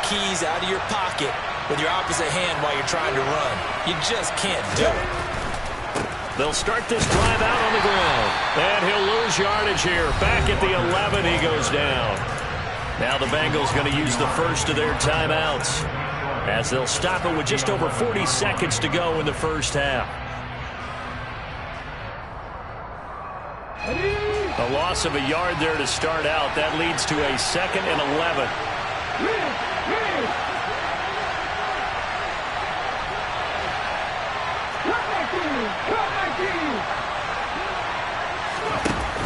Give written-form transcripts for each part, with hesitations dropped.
keys out of your pocket with your opposite hand while you're trying to run. You just can't do it. They'll start this drive out on the ground. And he'll lose yardage here. Back at the 11, he goes down. Now the Bengals going to use the first of their timeouts, as they'll stop it with just over 40 seconds to go in the first half. A loss of a yard there to start out. That leads to a 2nd and 11.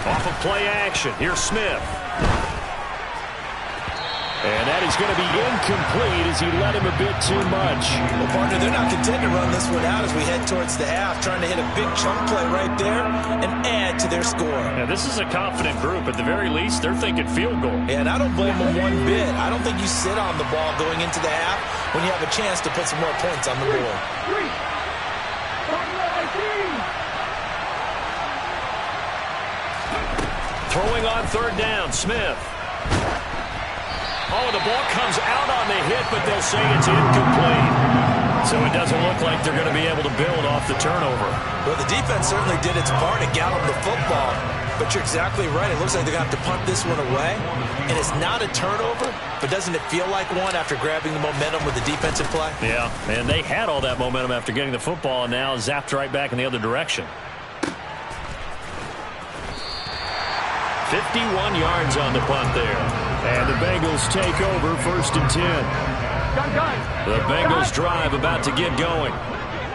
Off of play action. Here's Smith. And that is going to be incomplete as he led him a bit too much. Well, partner, they're not content to run this one out as we head towards the half, trying to hit a big chunk play right there and add to their score. Yeah, this is a confident group. At the very least, they're thinking field goal. Yeah, and I don't blame them one bit. I don't think you sit on the ball going into the half when you have a chance to put some more points on the board. Throwing on 3rd down, Smith. Oh, the ball comes out on the hit, but they'll say it's incomplete. So it doesn't look like they're going to be able to build off the turnover. Well, the defense certainly did its part to gallop the football. But you're exactly right. It looks like they're going to have to punt this one away. And it's not a turnover, but doesn't it feel like one after grabbing the momentum with the defensive play? Yeah, and they had all that momentum after getting the football and now zapped right back in the other direction. 51 yards on the punt there. And the Bengals take over 1st and 10. The Bengals drive about to get going.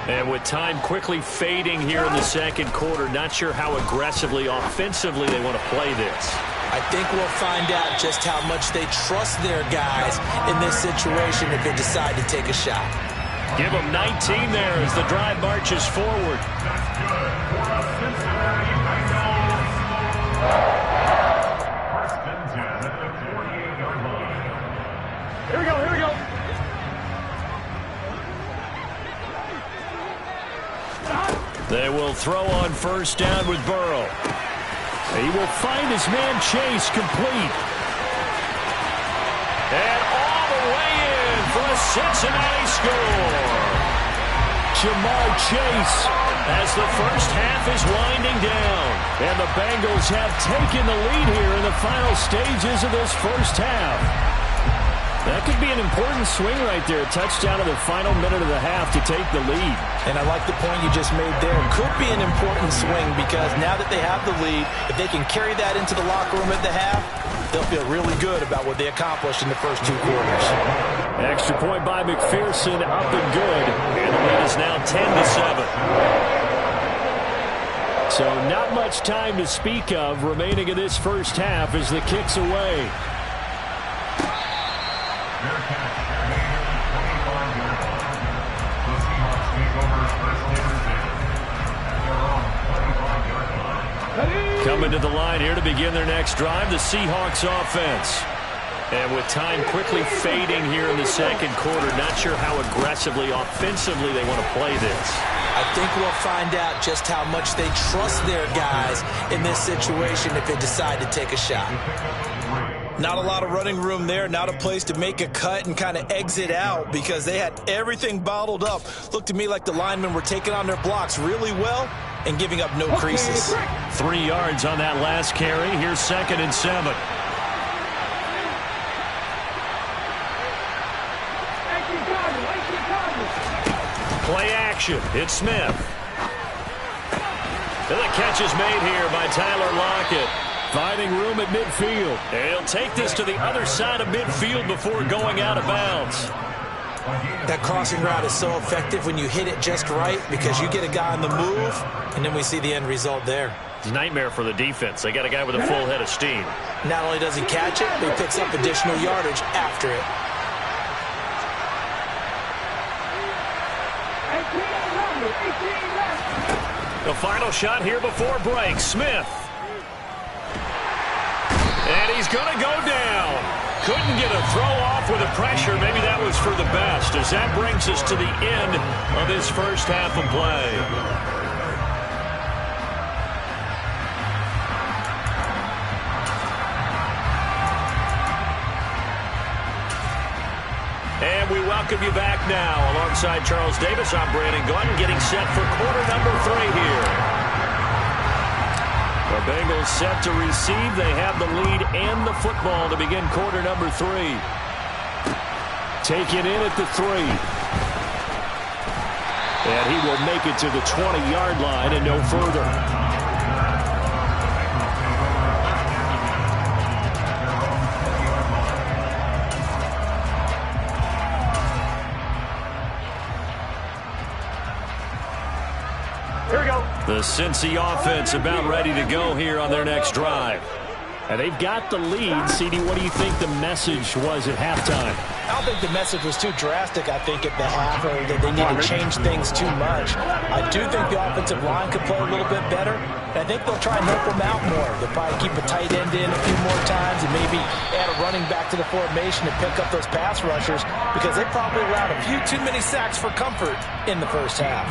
And with time quickly fading here in the 2nd quarter, not sure how aggressively, offensively they want to play this. I think we'll find out just how much they trust their guys in this situation if they decide to take a shot. Give them 19 there as the drive marches forward. Here we go, here we go. They will throw on 1st down with Burrow. He will find his man Chase complete. And all the way in for a Cincinnati score. Jamar Chase as the first half is winding down. And the Bengals have taken the lead here in the final stages of this first half. That could be an important swing right there. A touchdown in the final minute of the half to take the lead. And I like the point you just made there. Could be an important swing because now that they have the lead, if they can carry that into the locker room at the half, they'll feel really good about what they accomplished in the first 2 quarters. Extra point by McPherson, up and good. And the lead is now 10-7. So not much time to speak of remaining in this first half as the kick's away. Coming to the line here to begin their next drive, the Seahawks offense. And with time quickly fading here in the 2nd quarter, not sure how aggressively, offensively they want to play this. I think we'll find out just how much they trust their guys in this situation if they decide to take a shot. Not a lot of running room there, not a place to make a cut and kind of exit out because they had everything bottled up. Looked to me like the linemen were taking on their blocks really well and giving up no creases. 3 yards on that last carry. Here's 2nd and 7. Play action. It's Smith. And the catch is made here by Tyler Lockett. Finding room at midfield. And he'll take this to the other side of midfield before going out of bounds. That crossing route is so effective when you hit it just right because you get a guy on the move, and then we see the end result there. It's a nightmare for the defense. They got a guy with a full head of steam. Not only does he catch it, but he picks up additional yardage after it. The final shot here before break. Smith. And he's going to go down. Couldn't get a throw off with the pressure. Maybe that was for the best, as that brings us to the end of this first half of play. And we welcome you back now. Alongside Charles Davis, I'm Brandon Gunn, getting set for quarter number 3 here. The Bengals set to receive. They have the lead and the football to begin quarter number 3. Taken in at the 3. And he will make it to the 20-yard line and no further. Here we go. The Cincy offense about ready to go here on their next drive. And they've got the lead. CD, what do you think the message was at halftime? I don't think the message was too drastic, I think, at the half, or that they need to change things too much. I do think the offensive line could play a little bit better, and I think they'll try and help them out more. They'll probably keep a tight end in a few more times and maybe add a running back to the formation to pick up those pass rushers, because they probably allowed a few too many sacks for comfort in the first half.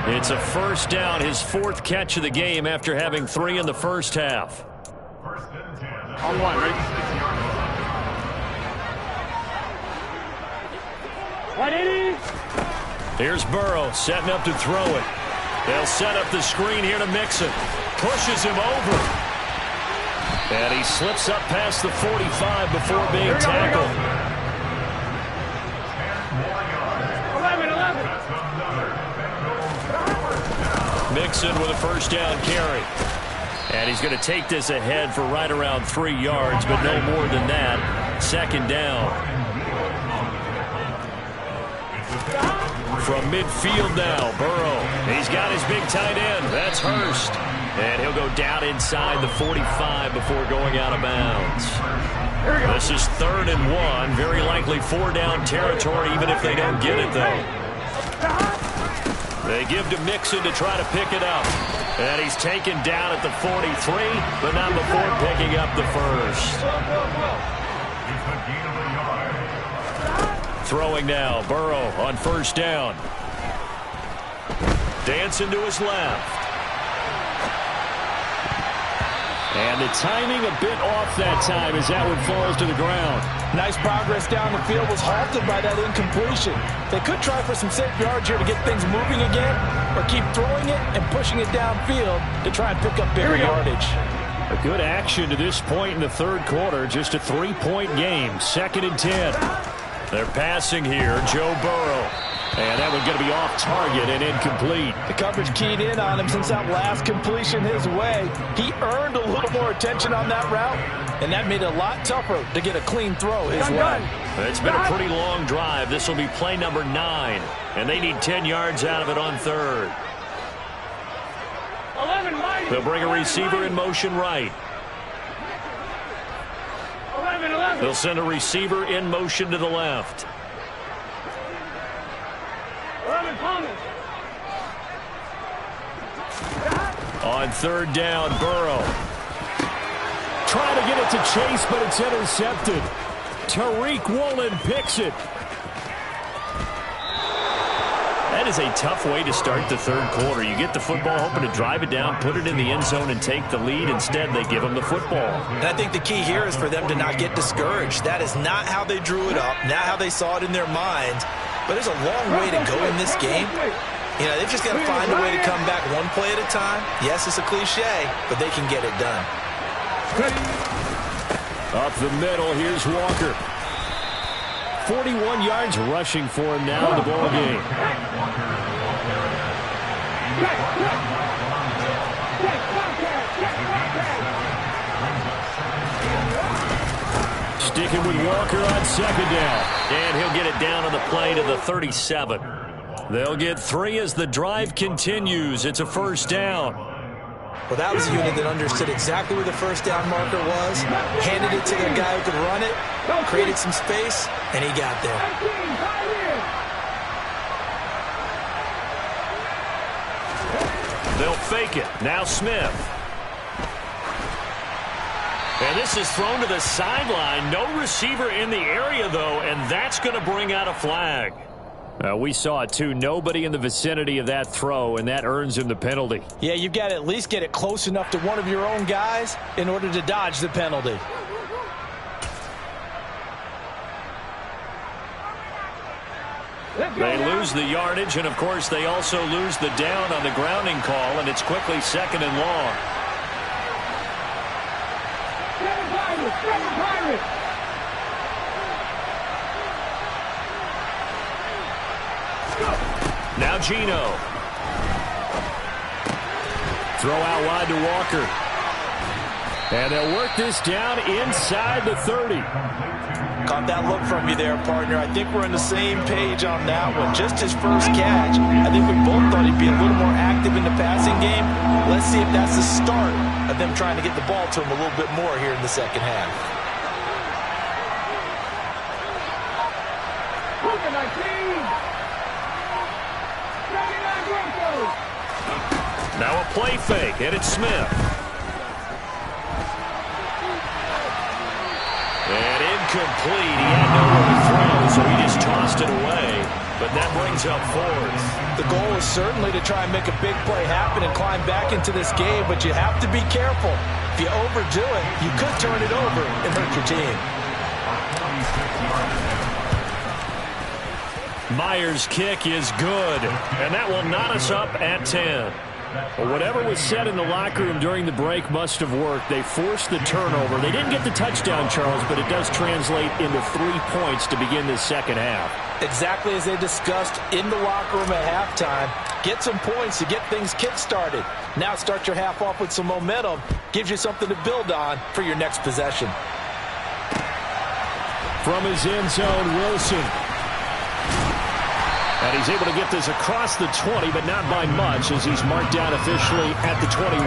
It's a first down, his 4th catch of the game after having 3 in the first half. On one, right? 180. Here's Burrow setting up to throw it. They'll set up the screen here to Mixon. Pushes him over. And he slips up past the 45 before being tackled. 11. Mixon with a first down carry. And he's going to take this ahead for right around 3 yards, but no more than that. 2nd down. From midfield now, Burrow. He's got his big tight end. That's Hurst. And he'll go down inside the 45 before going out of bounds. This is 3rd and 1. Very likely 4-down territory, even if they don't get it, though. They give to Mixon to try to pick it up. And he's taken down at the 43, but not before picking up the first. Throwing now, Burrow on first down. Dancing to his left. And the timing a bit off that time as that one falls to the ground. Nice progress down the field, was halted by that incompletion. They could try for some safe yards here to get things moving again, or keep throwing it and pushing it downfield to try and pick up bigger yardage. A good action to this point in the 3rd quarter. Just a 3-point game. 2nd and 10. They're passing here. Joe Burrow. And that one's going to be off target and incomplete. The coverage keyed in on him since that last completion his way. He earned a little more attention on that route, and that made it a lot tougher to get a clean throw his way. It's been a pretty long drive. This will be play number 9, and they need 10 yards out of it on 3rd. They'll bring a receiver in motion right. 11. They'll send a receiver in motion to the left. 11, on 3rd down, Burrow. Trying to get it to Chase, but it's intercepted. Tariq Woolen picks it. That is a tough way to start the 3rd quarter. You get the football, hoping to drive it down, put it in the end zone, and take the lead. Instead, they give them the football. And I think the key here is for them to not get discouraged. That is not how they drew it up, not how they saw it in their minds. But there's a long way to go in this game. You know, they've just got to find a way to come back one play at a time. Yes, it's a cliche, but they can get it done. Up the middle, here's Walker. 41 yards rushing for him now in the ball game. Sticking with Walker on 2nd down. And he'll get it down on the play to the 37. They'll get 3 as the drive continues. It's a 1st down. Well, that was a unit that understood exactly where the 1st down marker was, handed it to the guy who could run it, created some space, and he got there. They'll fake it. Now Smith. And this is thrown to the sideline. No receiver in the area, though, and that's going to bring out a flag. We saw it, too. Nobody in the vicinity of that throw, and that earns him the penalty. Yeah, you've got to at least get it close enough to one of your own guys in order to dodge the penalty. They lose the yardage, and, of course, they also lose the down on the grounding call, and it's quickly 2nd and long. Now Gino. Throw out wide to Walker. And they'll work this down inside the 30. Caught that look from you there, partner. I think we're on the same page on that one. Just his first catch. I think we both thought he'd be a little more active in the passing game. Let's see if that's the start of them trying to get the ball to him a little bit more here in the second half. Now a play fake, and it's Smith. And incomplete. He had nowhere to throw, so he just tossed it away. But that brings up 4th. The goal is certainly to try and make a big play happen and climb back into this game, but you have to be careful. If you overdo it, you could turn it over and hurt your team. Myers' kick is good, and that will knot us up at 10. Well, whatever was said in the locker room during the break must have worked. They forced the turnover. They didn't get the touchdown, Charles, but it does translate into 3 points to begin this second half. Exactly as they discussed in the locker room at halftime. Get some points to get things kick-started. Now start your half off with some momentum. Gives you something to build on for your next possession. From his end zone, Wilson. And he's able to get this across the 20, but not by much, as he's marked down officially at the 21.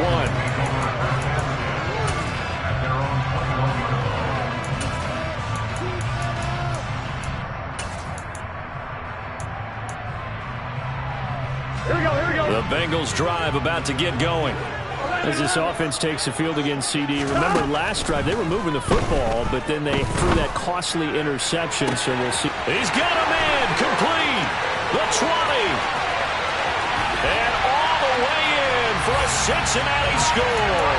The Bengals drive about to get going. As this offense takes the field against CD. Remember, last drive, they were moving the football, but then they threw that costly interception, so we'll see. He's got a man complete. The 20. And all the way in for a Cincinnati score.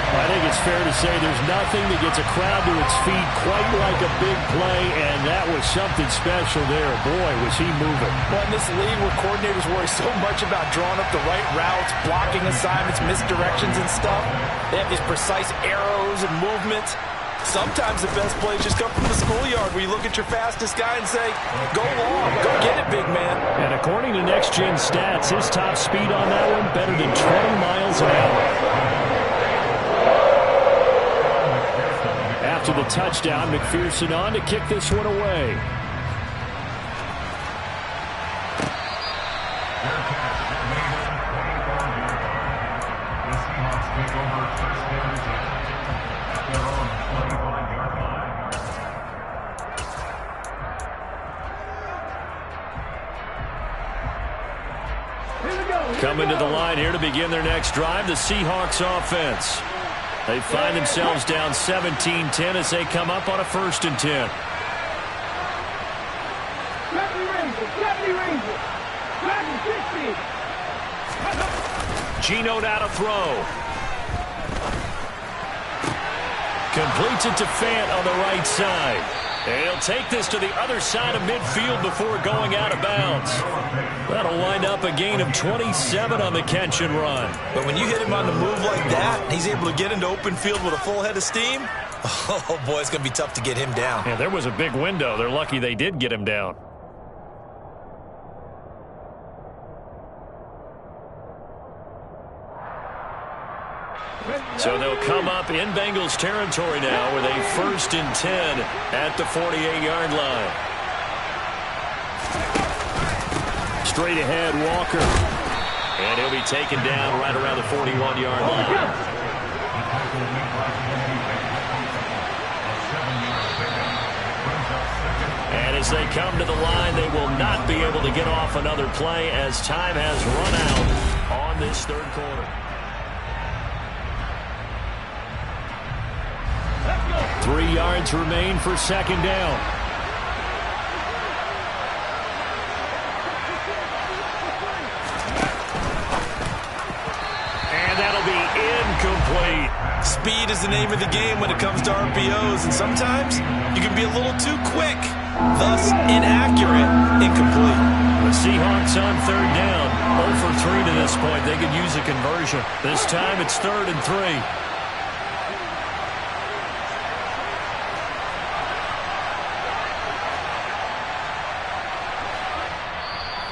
I think it's fair to say there's nothing that gets a crowd to its feet quite like a big play, and that was something special there. Boy, was he moving. Well, in this league where coordinators worry so much about drawing up the right routes, blocking assignments, misdirections and stuff, they have these precise arrows and movements. Sometimes the best plays just come from the schoolyard where you look at your fastest guy and say, go long, go get it, big man. And according to Next Gen Stats, his top speed on that one better than 20 miles an hour. After the touchdown, McPherson on to kick this one away. Coming to the line here to begin their next drive, the Seahawks offense. They find themselves down 17-10 as they come up on a 1st and 10. Gino now to throw. Completes it to Fant on the right side. And he'll take this to the other side of midfield before going out of bounds. That'll wind up a gain of 27 on the catch and run. But when you hit him on the move like that, he's able to get into open field with a full head of steam. Oh, boy, it's going to be tough to get him down. Yeah, there was a big window. They're lucky they did get him down. So they'll come up in Bengals territory now with a 1st and 10 at the 48-yard line. Straight ahead, Walker. And he'll be taken down right around the 41-yard line. And as they come to the line, they will not be able to get off another play as time has run out on this 3rd quarter. 3 yards remain for 2nd down. And that'll be incomplete. Speed is the name of the game when it comes to RPOs, and sometimes you can be a little too quick. Thus, inaccurate, incomplete. The Seahawks on third down. 0 for 3 to this point. They could use a conversion. This time it's 3rd and 3.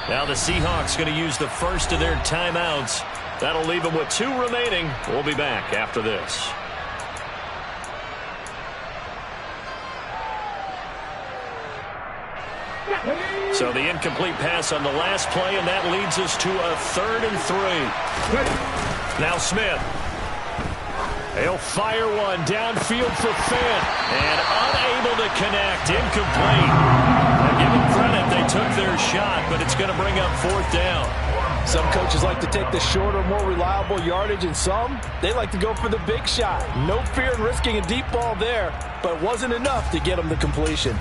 Now the Seahawks going to use the first of their timeouts. That'll leave them with 2 remaining. We'll be back after this. So the incomplete pass on the last play, and that leads us to a 3rd and 3. Now Smith. He'll fire one downfield for Finn. And unable to connect. Incomplete. Now give them credit. They took their shot, but it's going to bring up 4th down. Some coaches like to take the shorter, more reliable yardage, and some, they like to go for the big shot. No fear in risking a deep ball there, but it wasn't enough to get them the completion.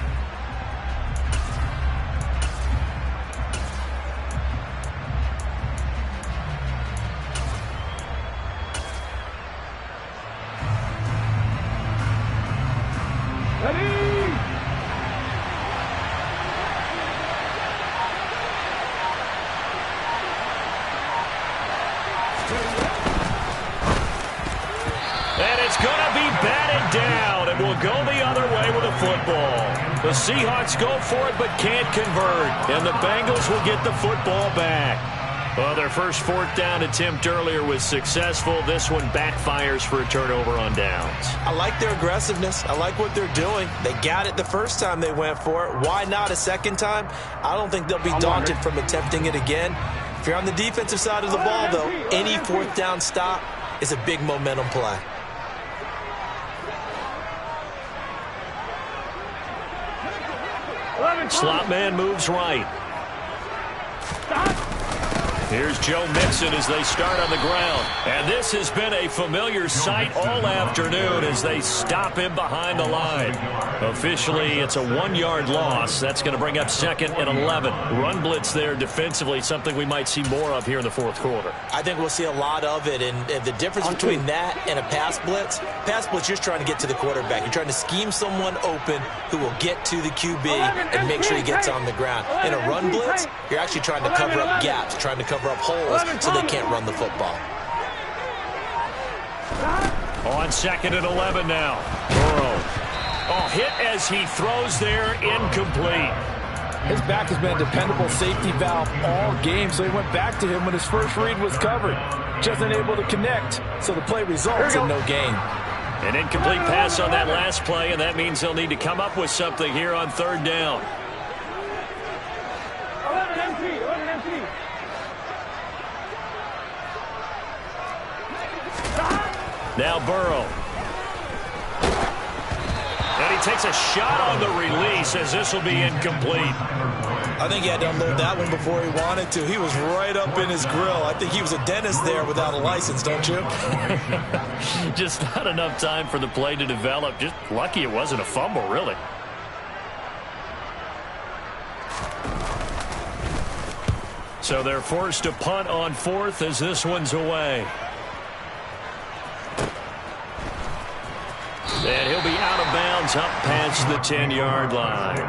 The Seahawks go for it but can't convert, and the Bengals will get the football back. Well, their first 4th down attempt earlier was successful. This one backfires for a turnover on downs. I like their aggressiveness. I like what they're doing. They got it the first time they went for it. Why not a second time? I don't think they'll be daunted from attempting it again. If you're on the defensive side of the ball, though, any 4th down stop is a big momentum play. Slot man moves right. Here's Joe Mixon as they start on the ground. And this has been a familiar sight all afternoon as they stop him behind the line. Officially, it's a 1-yard loss. That's going to bring up 2nd and 11. Run blitz there defensively, something we might see more of here in the 4th quarter. I think we'll see a lot of it. And the difference between that and a pass blitz, you're just trying to get to the quarterback. You're trying to scheme someone open who will get to the QB and make sure he gets on the ground. In a run blitz, you're actually trying to cover up gaps, trying to cover up holes so they can't run the football. On 2nd and 11 now. Burrow. Oh, hit as he throws there, incomplete. His back has been a dependable safety valve all game, so he went back to him when his first read was covered. Just unable to connect, so the play results in no gain. An incomplete pass on that last play, and that means they'll need to come up with something here on 3rd down. 11 empty. Now Burrow. And he takes a shot on the release as this will be incomplete. I think he had to unload that one before he wanted to. He was right up in his grill. I think he was a dentist there without a license, don't you? Just not enough time for the play to develop. Just lucky it wasn't a fumble, really. So they're forced to punt on 4th as this one's away. And he'll be out of bounds up past the 10-yard line.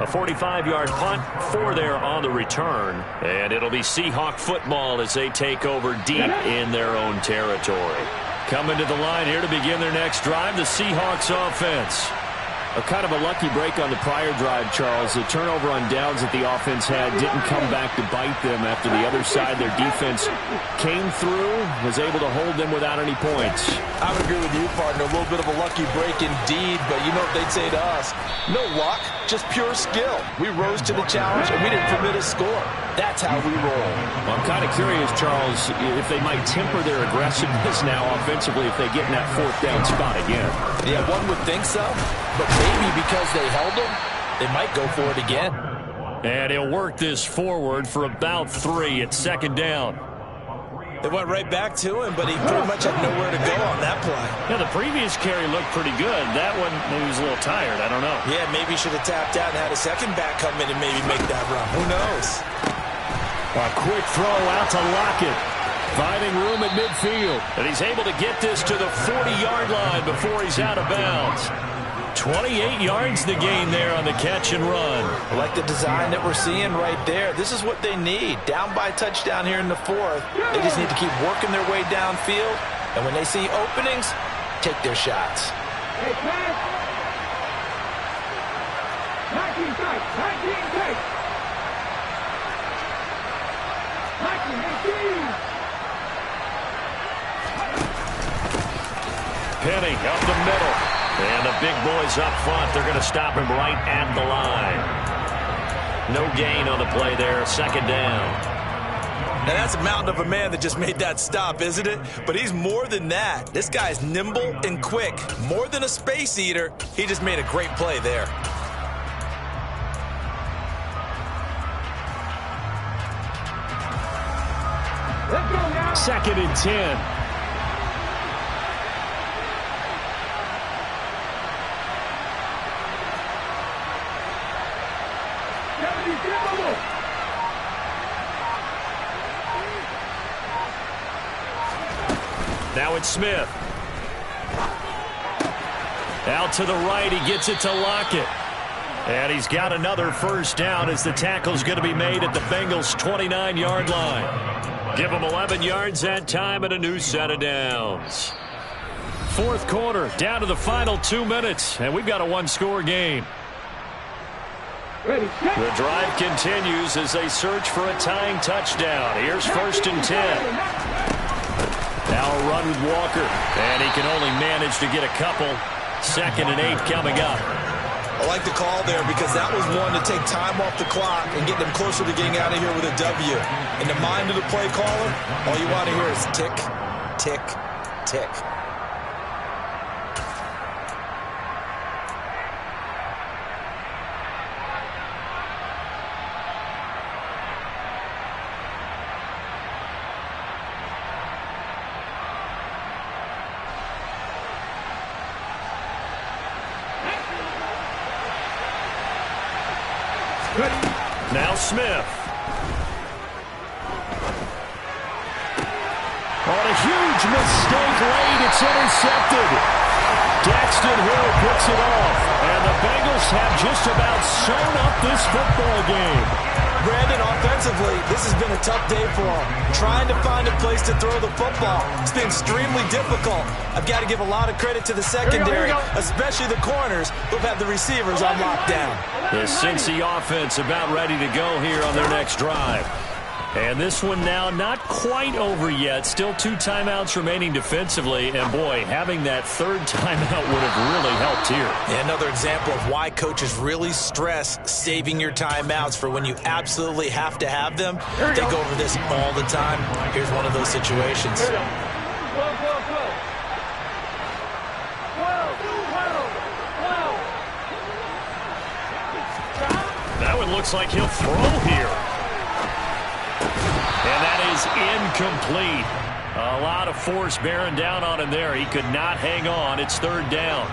A 45-yard punt, 4 there on the return. And it'll be Seahawk football as they take over deep in their own territory. Coming to the line here to begin their next drive, the Seahawks offense. A kind of a lucky break on the prior drive, Charles. The turnover on downs that the offense had didn't come back to bite them after the other side. Their defense came through, was able to hold them without any points. I would agree with you, partner. A little bit of a lucky break indeed, but you know what they'd say to us? No luck, just pure skill. We rose to the challenge, and we didn't permit a score. That's how we roll. Well, I'm kind of curious, Charles, if they might temper their aggressiveness now offensively if they get in that 4th down spot again. Yeah, one would think so, but maybe because they held them, they might go for it again. And he'll work this forward for about 3 at 2nd down. They went right back to him, but he pretty much had nowhere to go on that play. Yeah, the previous carry looked pretty good. That one, maybe he was a little tired. I don't know. Yeah, maybe he should have tapped out and had a second back come in and maybe make that run. Who knows? A quick throw out to Lockett. Finding room at midfield. And he's able to get this to the 40-yard line before he's out of bounds. 28 yards the gain there on the catch and run. I like the design that we're seeing right there. This is what they need. Down by touchdown here in the fourth. They just need to keep working their way downfield. And when they see openings, take their shots. Hey, pass. 19 tight. 19 tight. 19. Penny up the middle. And the big boys up front. They're going to stop him right at the line. No gain on the play there. Second down. Now that's a mountain of a man that just made that stop, isn't it? But he's more than that. This guy's nimble and quick. More than a space eater. He just made a great play there. Let's go now. Second and 10. Now it's Smith. Out to the right, he gets it to Lockett. And he's got another first down as the tackle's going to be made at the Bengals' 29-yard line. Give them 11 yards that time and a new set of downs. Fourth quarter, down to the final 2 minutes, and we've got a one-score game. Ready, set. The drive continues as they search for a tying touchdown. Here's first and 10. Now a run with Walker, and he can only manage to get a couple. Second and 8 coming up. I like the call there because that was one to take time off the clock and get them closer to getting out of here with a W. In the mind of the play caller, all you want to hear is tick, tick, tick. Now Smith. On a huge mistake late, it's intercepted. Daxton Hill puts it off, and the Bengals have just about sewn up this football game. Brandon, offensively, this has been a tough day for them. Trying to find a place to throw the football. It's been extremely difficult. I've got to give a lot of credit to the secondary, especially the corners who've had the receivers on lockdown. The Cincy offense about ready to go here on their next drive. And this one now not quite over yet. Still 2 timeouts remaining defensively. And, boy, having that third timeout would have really helped here. Yeah, another example of why coaches really stress saving your timeouts for when you absolutely have to have them. They go over this all the time. Here's one of those situations. That one looks like he'll throw here. And that is incomplete. A lot of force bearing down on him there. He could not hang on. It's third down.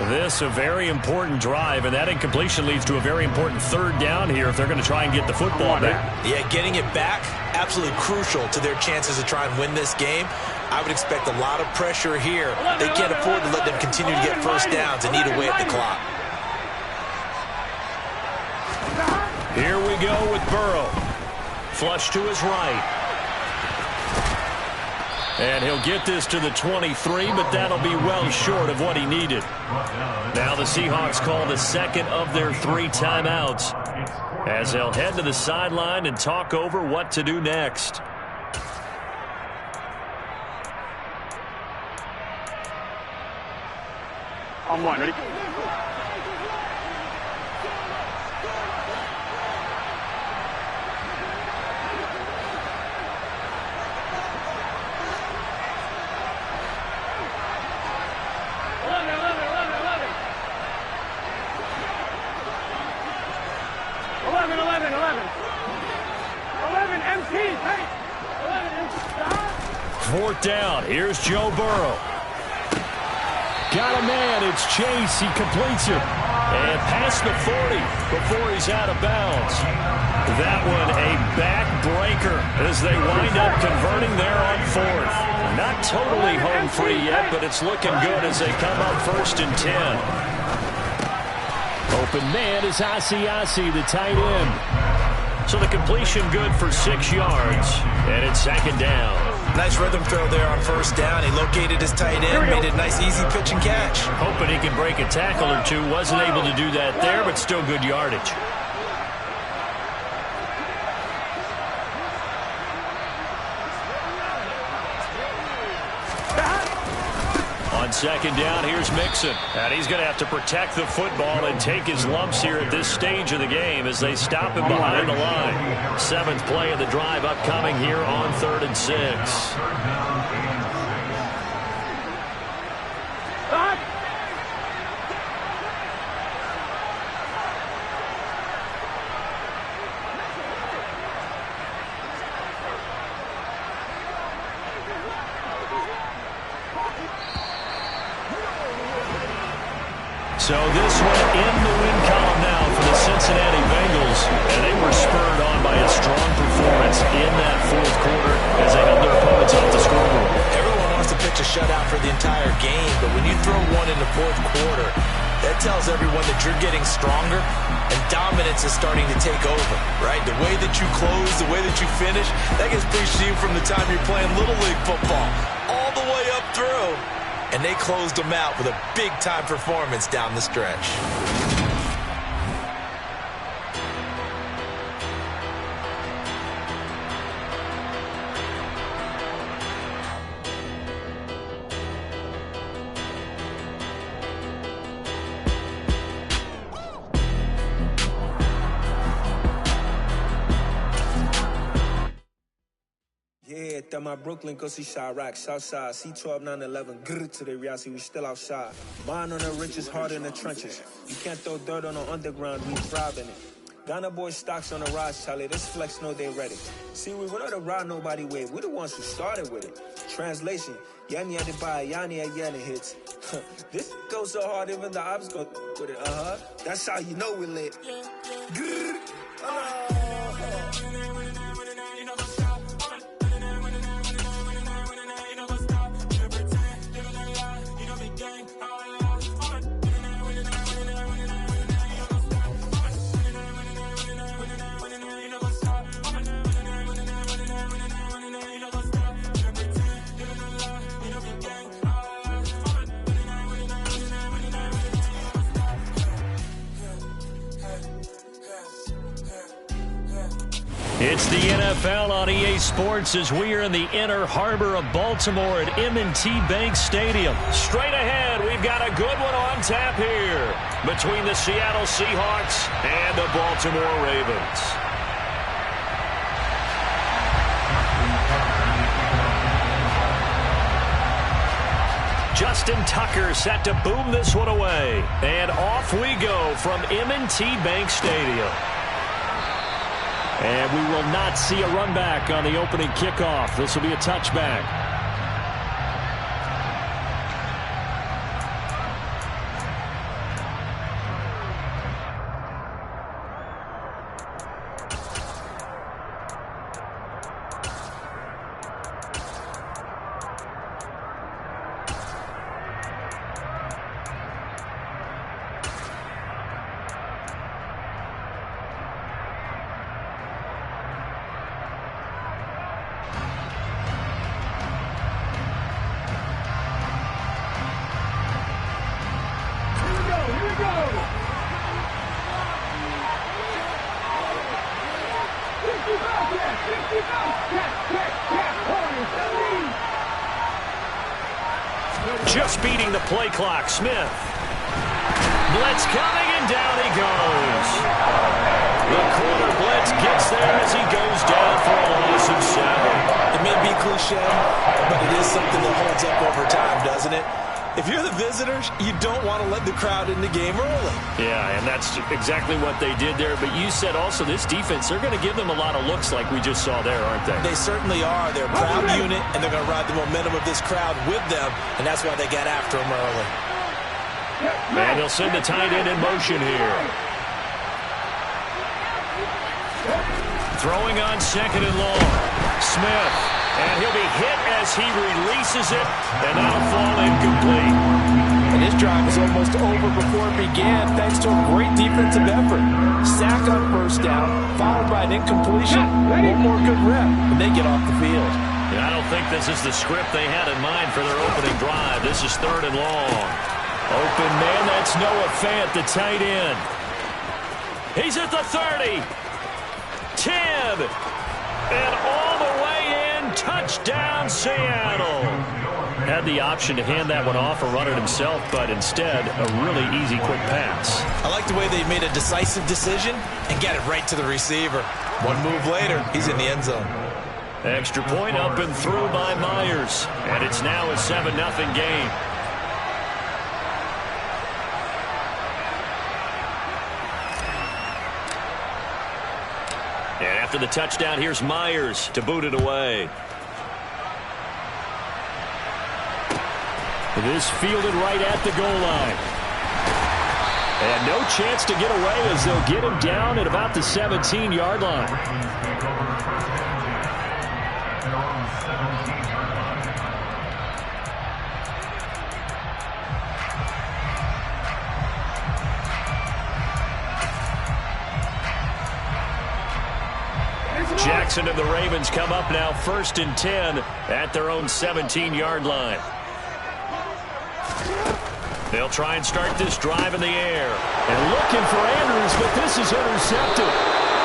This a very important drive, and that incompletion leads to a very important third down here if they're going to try and get the football back. Yeah, getting it back, absolutely crucial to their chances to try and win this game. I would expect a lot of pressure here. They can't afford to let them continue to get first downs and eat away at the clock. Here we go with Burrow. Flush to his right. And he'll get this to the 23, but that'll be well short of what he needed. Now the Seahawks call the second of their 3 timeouts as they'll head to the sideline and talk over what to do next. On one, ready? Fourth down. Here's Joe Burrow. Got a man. It's Chase. He completes it. And past the 40 before he's out of bounds. That one a backbreaker as they wind up converting there on fourth. Not totally home free yet, but it's looking good as they come up first and 10. open man is Asiasi, the tight end. So the completion good for 6 yards, and it's second down. Nice rhythm throw there on first down. He located his tight end, made it a nice easy pitch and catch. Hoping he can break a tackle or two. Wasn't able to do that there, but still good yardage. On second down, here's Mixon. And he's going to have to protect the football and take his lumps here at this stage of the game as they stop him behind the line. 7th play of the drive upcoming here on 3rd and 6. So this one in the win column now for the Cincinnati Bengals. And they were spurred on by a strong performance in that 4th quarter as they held their opponents off the scoreboard. Everyone wants to pitch a shutout for the entire game, but when you throw one in the 4th quarter, that tells everyone that you're getting stronger and dominance is starting to take over, right? The way that you close, the way that you finish, that gets preached to you from the time you're playing Little League football all the way up through. And they closed them out with a big-time performance down the stretch. Yeah, that my Brooklyn, go see Chirac, Southside, C12, 911, grrr to the reality, we still outside. Mine on the riches, hard in the trenches. You can't throw dirt on the underground, we thrive in it. Ghana boys stocks on the rise, Charlie, this flex know they ready. See, we were not to ride nobody wave, we the ones who started with it. Translation, Yanni had to buy, Yanni had Yanni hits. This goes so hard, even the ops go with it, That's how you know we lit. Grrr, It's the NFL on EA Sports as we are in the inner harbor of Baltimore at M&T Bank Stadium. Straight ahead, we've got a good one on tap here between the Seattle Seahawks and the Baltimore Ravens. Justin Tucker set to boom this one away. And off we go from M&T Bank Stadium. And we will not see a run back on the opening kickoff. This will be a touchback. Just beating the play clock. Smith. Blitz coming, and down he goes. The corner blitz gets there as he goes down for a loss of 7. It may be cliche, but it is something that holds up over time, doesn't it? If you're the visitors, you don't want to let the crowd in the game early. Yeah, and that's exactly what they did there. But you said also this defense, they're going to give them a lot of looks like we just saw there, aren't they? They certainly are. They're a proud unit, and they're going to ride the momentum of this crowd with them, and that's why they got after them early. And they'll send the tight end in motion here. Throwing on 2nd and long. Smith. And he'll be hit as he releases it, and that'll fall incomplete. And his drive was almost over before it began thanks to a great defensive effort. Sack on first down, followed by an incompletion. One more good rep, and they get off the field. Yeah, I don't think this is the script they had in mind for their opening drive. This is 3rd and long. Open man, that's Noah Fant, the tight end. He's at the 30. 10. And all the way in. Touchdown, Seattle. Had the option to hand that one off or run it himself, but instead, a really easy, quick pass. I like the way they made a decisive decision and get it right to the receiver. One move later, he's in the end zone. Extra point up and through by Myers. And it's now a 7-0 game. And after the touchdown, here's Myers to boot it away. This fielded right at the goal line. And no chance to get away as they'll get him down at about the 17-yard line. Jackson and the Ravens come up now 1st and 10 at their own 17-yard line. They'll try and start this drive in the air. And looking for Andrews, but this is intercepted.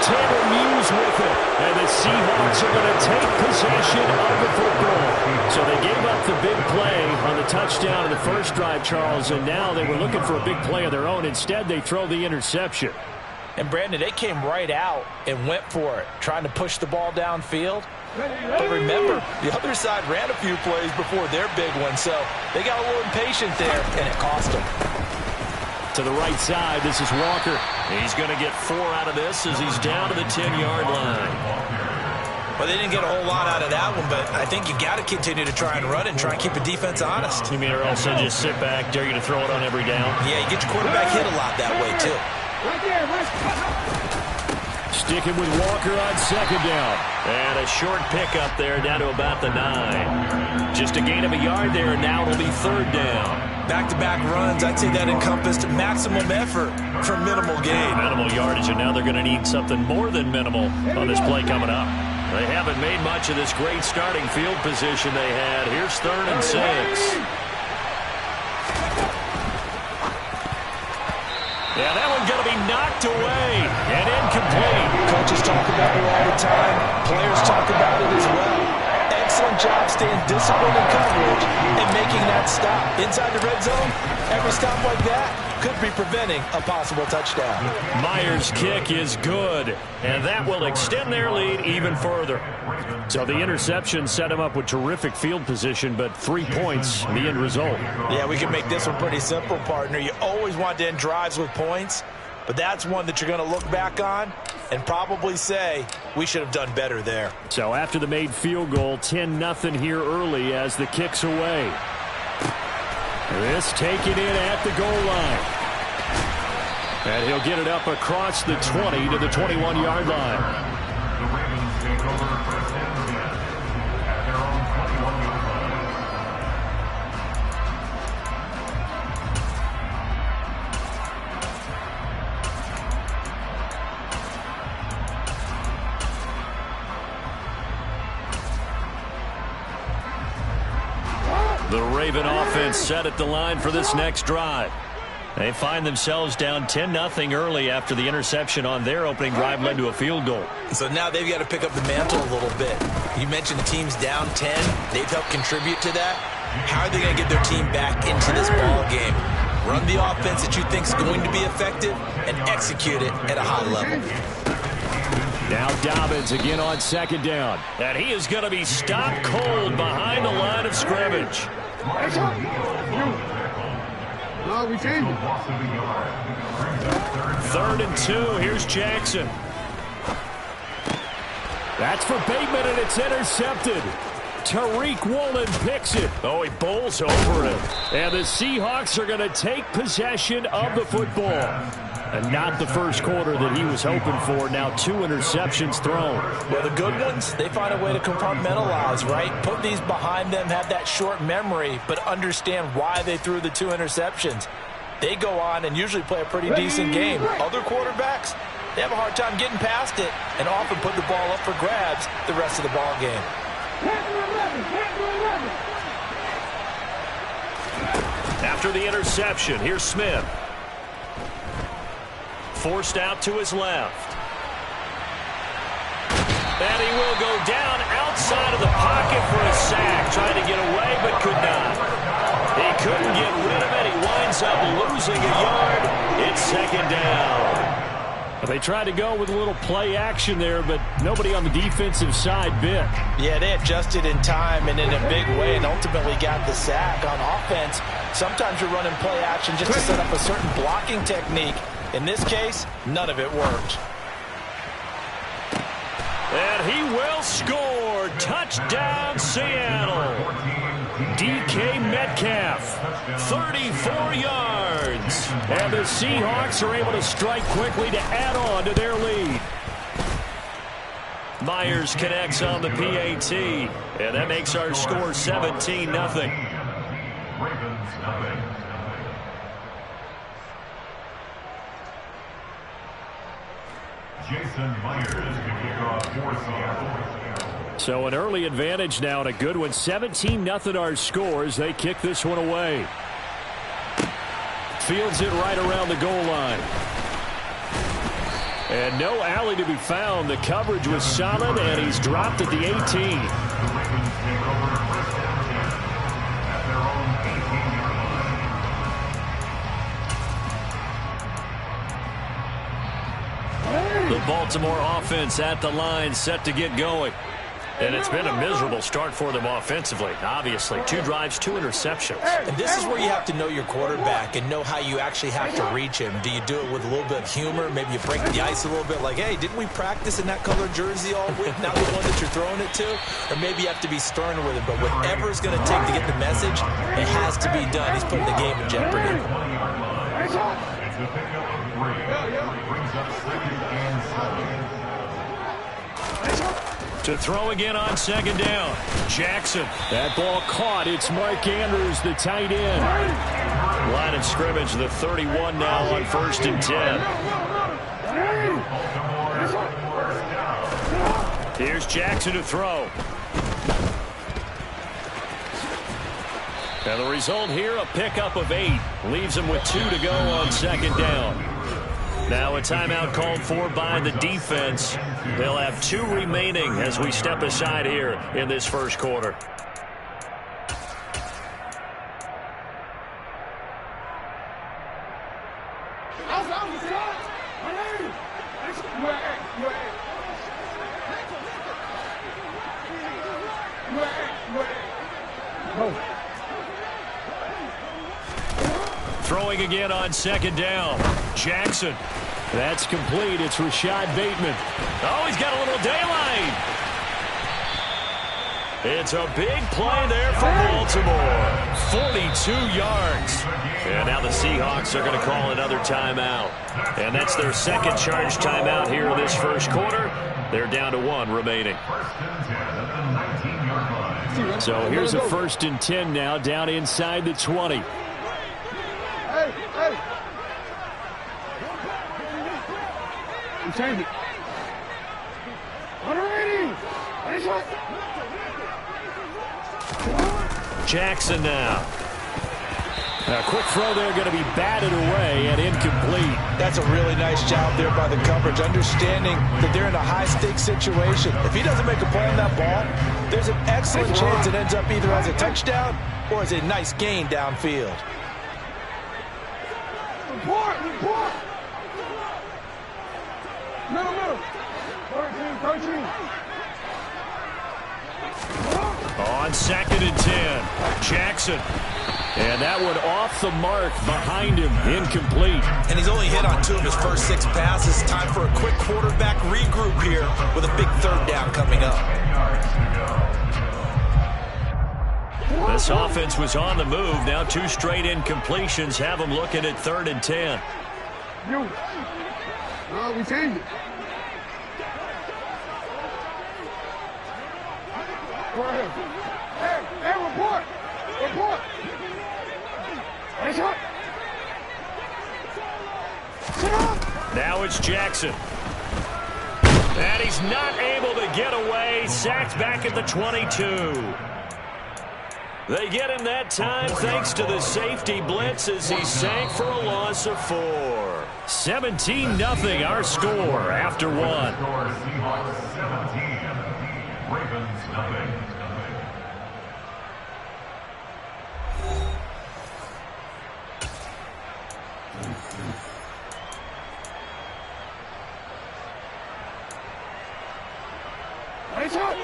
Taylor Muse with it. And the Seahawks are going to take possession of the football. So they gave up the big play on the touchdown in the first drive, Charles, and now they were looking for a big play of their own. Instead, they throw the interception. And, Brandon, they came right out and went for it, trying to push the ball downfield. But remember, the other side ran a few plays before their big one, so they got a little impatient there, and it cost them. To the right side, this is Walker. He's going to get 4 out of this as he's down to the 10-yard line. Well, they didn't get a whole lot out of that one, but I think you got to continue to try and run and try and keep the defense honest. You mean or else just sit back, dare you to throw it on every down? Yeah, you get your quarterback hit a lot that way, too. Right there, right. Sticking with Walker on 2nd down. And a short pickup there down to about the 9. Just a gain of a yard there, and now it'll be 3rd down. Back-to-back runs, I'd say that encompassed maximum effort for minimal gain. Minimal yardage, and now they're going to need something more than minimal on this play coming up. They haven't made much of this great starting field position they had. Here's 3rd and 6. Yeah, that one's going to be knocked away and incomplete. Coaches talk about it all the time. Players talk about it as well. Excellent job staying disciplined in coverage and making that stop. Inside the red zone, every stop like that could be preventing a possible touchdown. Myers' kick is good, and that will extend their lead even further. So the interception set him up with terrific field position, but 3 points, the end result. Yeah, we can make this one pretty simple, partner. You always want to end drives with points, but that's one that you're going to look back on and probably say, we should have done better there. So after the made field goal, 10-0 here early as the kick's away. This taken in at the goal line. And he'll get it up across the 20 to the 21-yard line. The Raven offense set at the line for this next drive. They find themselves down 10-0 early after the interception on their opening drive led to a field goal. So now they've got to pick up the mantle a little bit. You mentioned the team's down 10. They've helped contribute to that. How are they going to get their team back into this ball game? Run the offense that you think is going to be effective and execute it at a high level. Now Dobbins again on 2nd down. And he is going to be stopped cold behind the line of scrimmage. No, we changed it. 3rd and 2. Here's Jackson. That's for Bateman, and it's intercepted. Tariq Woolen picks it. Oh, he bowls over it. And the Seahawks are going to take possession of the football. And not the first quarter that he was hoping for. Now 2 interceptions thrown. Well, the good ones, they find a way to compartmentalize, right? Put these behind them, have that short memory, but understand why they threw the 2 interceptions. They go on and usually play a pretty decent game. Other quarterbacks, they have a hard time getting past it and often put the ball up for grabs the rest of the ball game. After the interception, here's Smith. Forced out to his left. And he will go down outside of the pocket for a sack. Trying to get away, but could not. He couldn't get rid of it. He winds up losing a yard. It's second down. They tried to go with a little play action there, but nobody on the defensive side bit. Yeah, they adjusted in time and in a big way and ultimately got the sack. On offense, sometimes you're running play action just to set up a certain blocking technique. In this case, none of it worked. And he will score. Touchdown, Seattle. DK Metcalf, 34 yards. And the Seahawks are able to strike quickly to add on to their lead. Myers connects on the PAT. And that makes our score 17-0. Jason Myers to kick off for Seattle. So an early advantage now and a good one. 17-0 our scores. They kick this one away. Fields it right around the goal line. And no alley to be found. The coverage was solid, and he's dropped at the 18. The Baltimore offense at the line, set to get going. And it's been a miserable start for them offensively. Obviously, 2 drives, 2 interceptions. And this is where you have to know your quarterback and know how you actually have to reach him. Do you do it with a little bit of humor? Maybe you break the ice a little bit like, hey, didn't we practice in that color jersey all week? Not the one that you're throwing it to? Or maybe you have to be stern with it. But whatever it's going to take to get the message, it has to be done. He's putting the game in jeopardy. It's a pickup of 3. Brings up 2nd and 7. To throw again on second down. Jackson. That ball caught. It's Mark Andrews, the tight end. Line of scrimmage, the 31 now on 1st and 10. Here's Jackson to throw. And the result here, a pickup of 8. Leaves him with 2 to go on second down. Now a timeout called for by the defense. They'll have 2 remaining as we step aside here in this first quarter. Throwing again on second down. Jackson. That's complete. It's Rashad Bateman. Oh, he's got a little daylight. It's a big play there for Baltimore. 42 yards. And now the Seahawks are going to call another timeout. And that's their second charge timeout here in this first quarter. They're down to 1 remaining. So here's a 1st and 10 now, down inside the 20. Change it. Jackson now. A quick throw there, going to be batted away and incomplete. That's a really nice job there by the coverage, understanding that they're in a high-stakes situation. If he doesn't make a play on that ball, there's an excellent chance it ends up either as a touchdown or as a nice gain downfield. Report! Middle. 13. On 2nd and 10. Jackson. And that one off the mark behind him, incomplete. And he's only hit on 2 of his first 6 passes. Time for a quick quarterback regroup here with a big 3rd down coming up. This offense was on the move. Now 2 straight incompletions have them looking at 3rd and 10. You. No, we changed it. Go ahead. Hey, report. Report. Hey, shot. Sit up. Now it's Jackson. And he's not able to get away. Sacked back at the 22. They get him that time thanks to the safety blitz as he sank for a loss of 4. 17-0 our score after 1. Seahawks 17, Ravens nothing.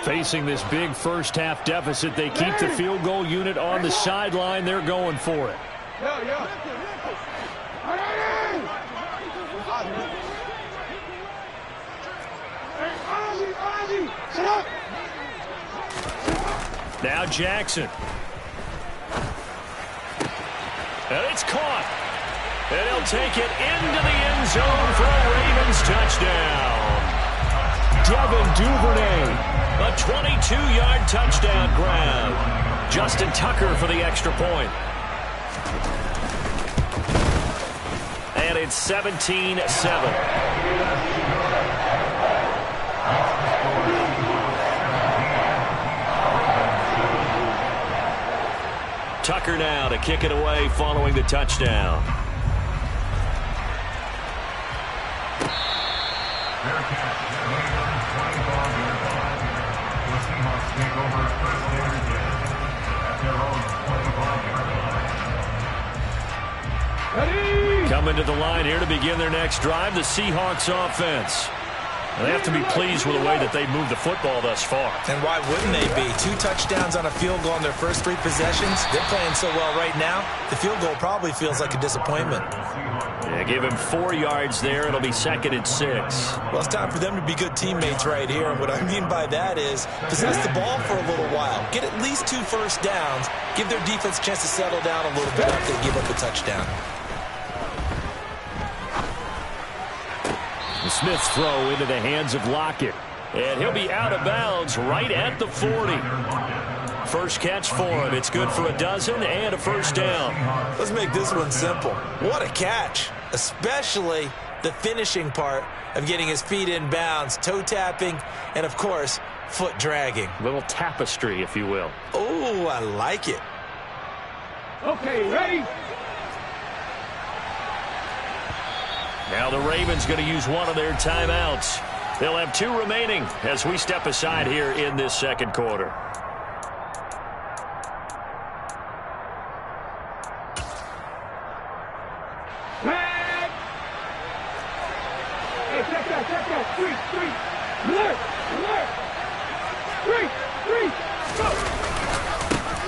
Facing this big first-half deficit, they keep the field goal unit on the sideline. They're going for it. Now Jackson. And it's caught. And he'll take it into the end zone for a Ravens touchdown. Devin Duvernay. A 22-yard touchdown grab. Justin Tucker for the extra point. And it's 17-7. Tucker now to kick it away following the touchdown. Coming to the line here to begin their next drive, the Seahawks offense. They have to be pleased with the way that they've moved the football thus far. And why wouldn't they be? 2 touchdowns on a field goal in their first 3 possessions. They're playing so well right now, the field goal probably feels like a disappointment. Yeah, give him 4 yards there. It'll be 2nd and 6. Well, it's time for them to be good teammates right here. And what I mean by that is possess the ball for a little while. Get at least 2 first downs. Give their defense a chance to settle down a little bit after they give up a touchdown. The Smith's throw into the hands of Lockett. And he'll be out of bounds right at the 40. First catch for him. It's good for a dozen and a first down. Let's make this one simple. What a catch, especially the finishing part of getting his feet in bounds, toe tapping, and, of course, foot dragging. Little tapestry, if you will. Oh, I like it. Okay, ready? Now the Ravens going to use one of their timeouts. They'll have 2 remaining as we step aside here in this second quarter. Hey, check that. 3. Alert. 3. Go.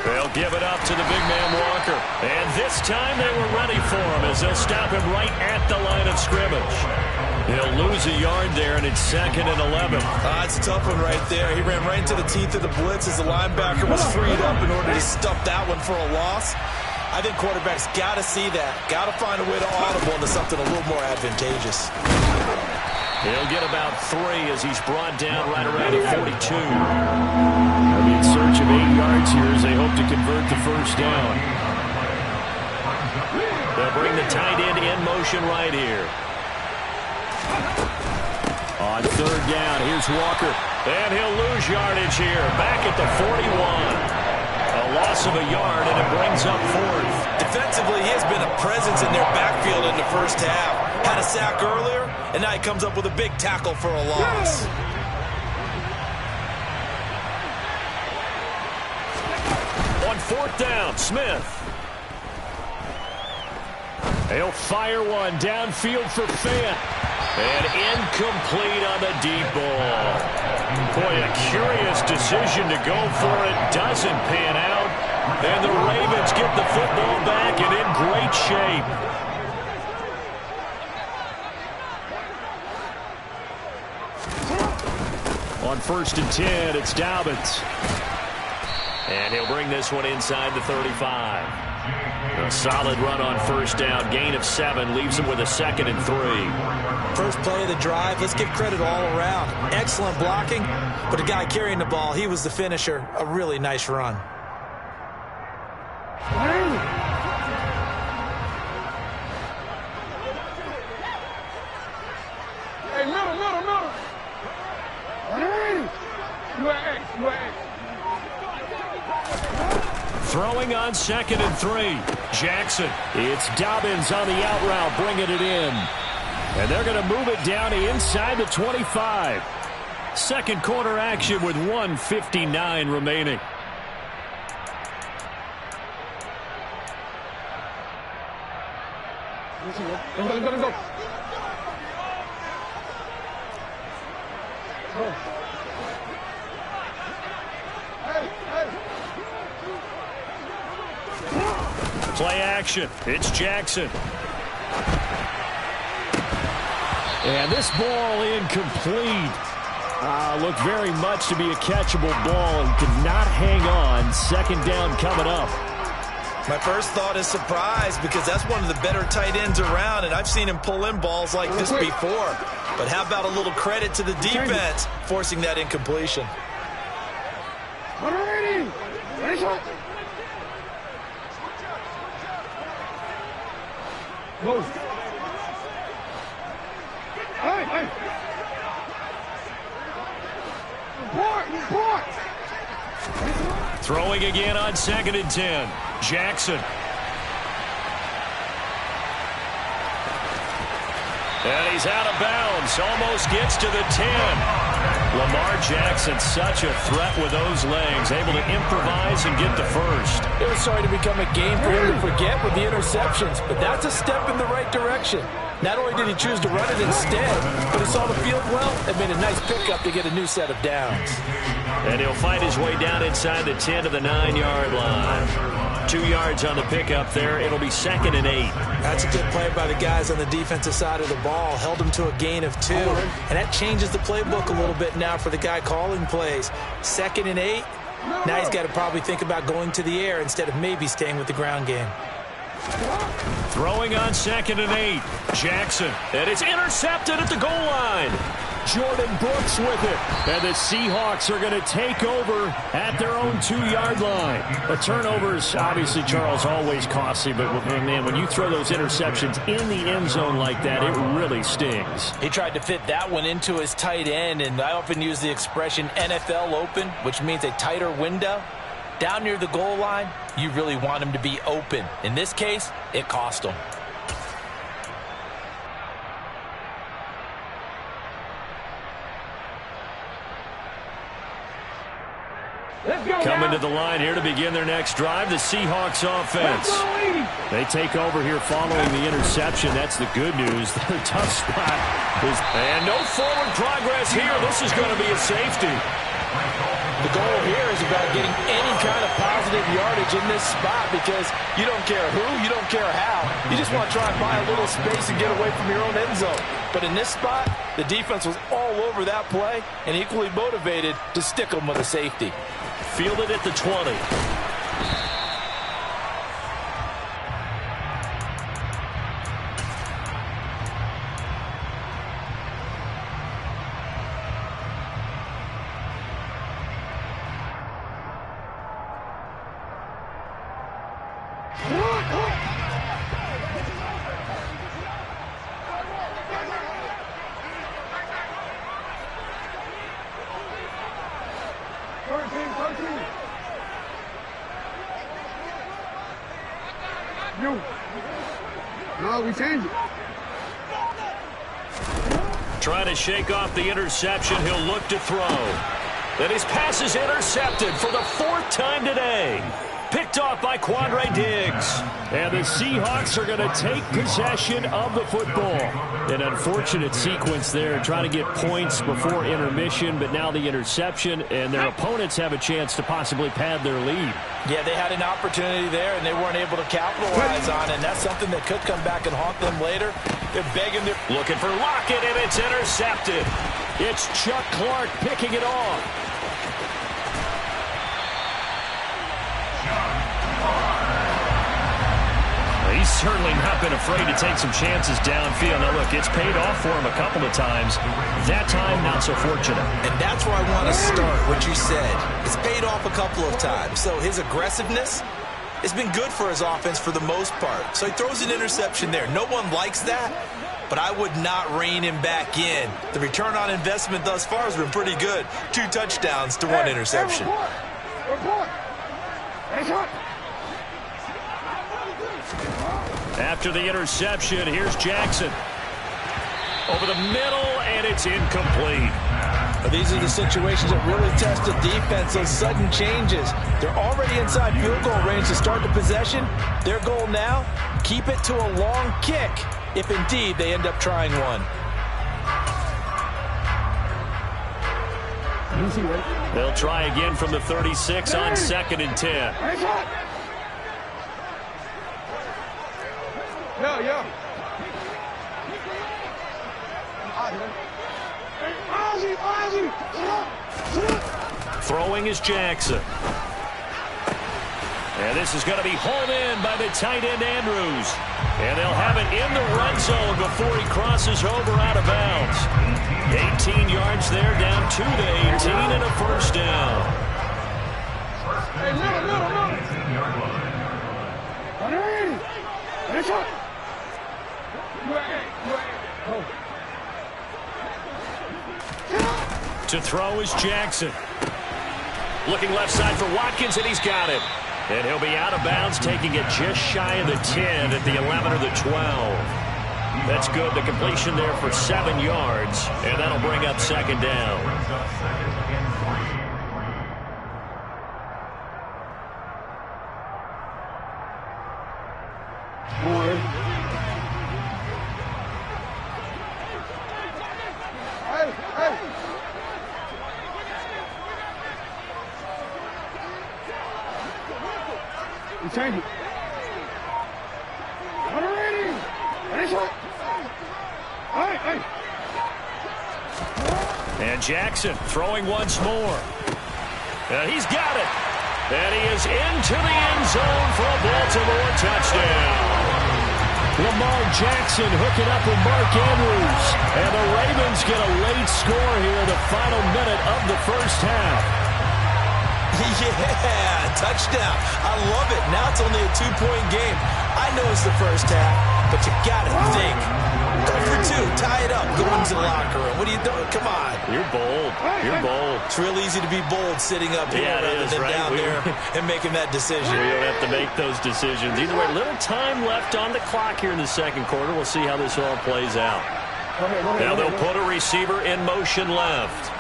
They'll give it up to the big man Walker. And this time they were ready for him as they'll stop him right at the line of scrimmage. He'll lose a yard there, and it's 2nd and 11. It's a tough one right there. He ran right into the teeth of the blitz as the linebacker was freed up in order to stuff that one for a loss. I think quarterbacks got to see that. Got to find a way to audible into something a little more advantageous. He'll get about 3 as he's brought down right around the 42. They'll be in search of 8 yards here as they hope to convert the first down. They'll bring the tight end in motion right here. On 3rd down, here's Walker. And he'll lose yardage here. Back at the 41. A loss of a yard, and it brings up 4th. Defensively, he has been a presence in their backfield in the first half. Had a sack earlier, and now he comes up with a big tackle for a loss. On 4th down, Smith. He'll fire one downfield for Fant. And incomplete on the deep ball. Boy, a curious decision to go for it. Doesn't pan out. And the Ravens get the football back and in great shape. On 1st and 10, it's Dobbins. And he'll bring this one inside the 35. A solid run on first down. Gain of 7 leaves him with a 2nd and 3. First play of the drive. Let's give credit all around. Excellent blocking, but the guy carrying the ball, he was the finisher. A really nice run. Hey, middle. Throwing on 2nd and 3. Jackson. It's Dobbins on the out route, bringing it in. And they're going to move it down to inside the 25. Second quarter action with 1:59 remaining. Go. Play action. It's Jackson. And this ball incomplete. Looked very much to be a catchable ball and could not hang on. Second down coming up. My first thought is surprise because that's one of the better tight ends around, and I've seen him pull in balls like this before. But how about a little credit to the defense forcing that incompletion? Report! Throwing again on 2nd and 10. Jackson. And he's out of bounds. Almost gets to the 10. Lamar Jackson, such a threat with those legs. Able to improvise and get the first. It was starting to become a game for him to forget with the interceptions, but that's a step in the right direction. Not only did he choose to run it instead, but he saw the field well and made a nice pickup to get a new set of downs. And he'll fight his way down inside the 10 to the 9-yard line. 2 yards on the pickup there. It'll be 2nd and 8. That's a good play by the guys on the defensive side of the ball. Held him to a gain of 2. And that changes the playbook a little bit now for the guy calling plays. 2nd and 8. Now he's got to probably think about going to the air instead of maybe staying with the ground game. Throwing on 2nd and 8. Jackson. And it's intercepted at the goal line. Jordan Brooks with it. And the Seahawks are going to take over at their own 2-yard line. A turnover is obviously, Charles, always costly. But, man, when you throw those interceptions in the end zone like that, it really stings. He tried to fit that one into his tight end, and I often use the expression NFL open, which means a tighter window. Down near the goal line, you really want him to be open. In this case, it cost him. Coming to the line here to begin their next drive, the Seahawks offense. They take over here following the interception. That's the good news. Their tough spot is... And no forward progress here. This is going to be a safety. The goal here is about getting any kind of positive yardage in this spot because you don't care who, you don't care how. You just want to try and buy a little space and get away from your own end zone. But in this spot, the defense was all over that play and equally motivated to stick them with a safety. Fielded at the 20. No, we changed it. Trying to shake off the interception. He'll look to throw. And his pass is intercepted for the 4th time today. Picked off by Quandre Diggs. And the Seahawks are going to take possession of the football. An unfortunate sequence there, trying to get points before intermission, but now the interception, and their opponents have a chance to possibly pad their lead. Yeah, they had an opportunity there, and they weren't able to capitalize on it, and that's something that could come back and haunt them later. They're begging their... Looking for Lockett, and it's intercepted. It's Chuck Clark picking it off. He's certainly not been afraid to take some chances downfield. Now, look, it's paid off for him a couple of times. That time, not so fortunate. And that's where I want to start, what you said. It's paid off a couple of times. So his aggressiveness has been good for his offense for the most part. So he throws an interception there. No one likes that, but I would not rein him back in. The return on investment thus far has been pretty good. 2 touchdowns to 1 interception. Report. After the interception, here's Jackson. Over the middle, and it's incomplete. These are the situations that really test the defense, those sudden changes. They're already inside field goal range to start the possession. Their goal now, keep it to a long kick, if indeed they end up trying one. They'll try again from the 36 on 2nd and 10. Yeah. Throwing is Jackson. And this is going to be hauled in by the tight end Andrews. And they'll have it in the run zone before he crosses over out of bounds. 18 yards there, down 2 to 18 and a first down. Hey, middle. To throw is Jackson. Looking left side for Watkins, and he's got it. And he'll be out of bounds, taking it just shy of the 10 at the 11 or the 12. That's good. The completion there for 7 yards, and that'll bring up 2nd down. Change it. And Jackson throwing once more. And he's got it. And he is into the end zone for a Baltimore touchdown. Lamar Jackson hooking up with Mark Andrews. And the Ravens get a late score here in the final minute of the first half. Yeah, touchdown. I love it. Now it's only a 2-point game. I know it's the first half, but you got to think. Go for 2. Tie it up. Go into the locker room. What are you doing? Come on. You're bold. You're bold. It's real easy to be bold sitting up here rather than right? down there and making that decision. We don't have to make those decisions. Either way, little time left on the clock here in the second quarter. We'll see how this all plays out. Now they'll put a receiver in motion left.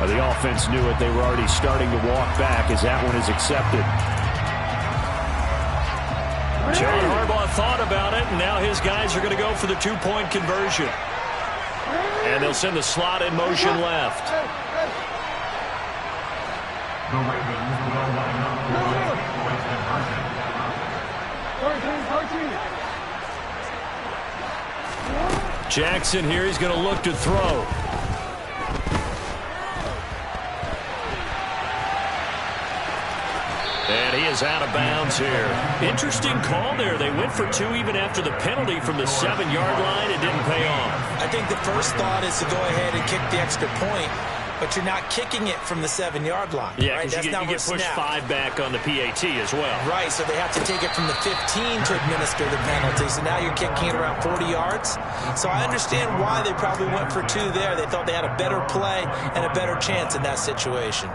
The offense knew it. They were already starting to walk back as that one is accepted. John Harbaugh thought about it, and now his guys are going to go for the 2-point conversion. And they'll send the slot in motion left. The Ravens will line up for the 2-point conversion. Jackson here, he's going to look to throw. And he is out of bounds here. Interesting call there. They went for 2 even after the penalty from the 7-yard line. It didn't pay off. I think the first thought is to go ahead and kick the extra point, but you're not kicking it from the 7-yard line. Yeah, right? because you get pushed 5 back on the PAT as well. Right, so they have to take it from the 15 to administer the penalty. So now you're kicking it around 40 yards. So I understand why they probably went for 2 there. They thought they had a better play and a better chance in that situation.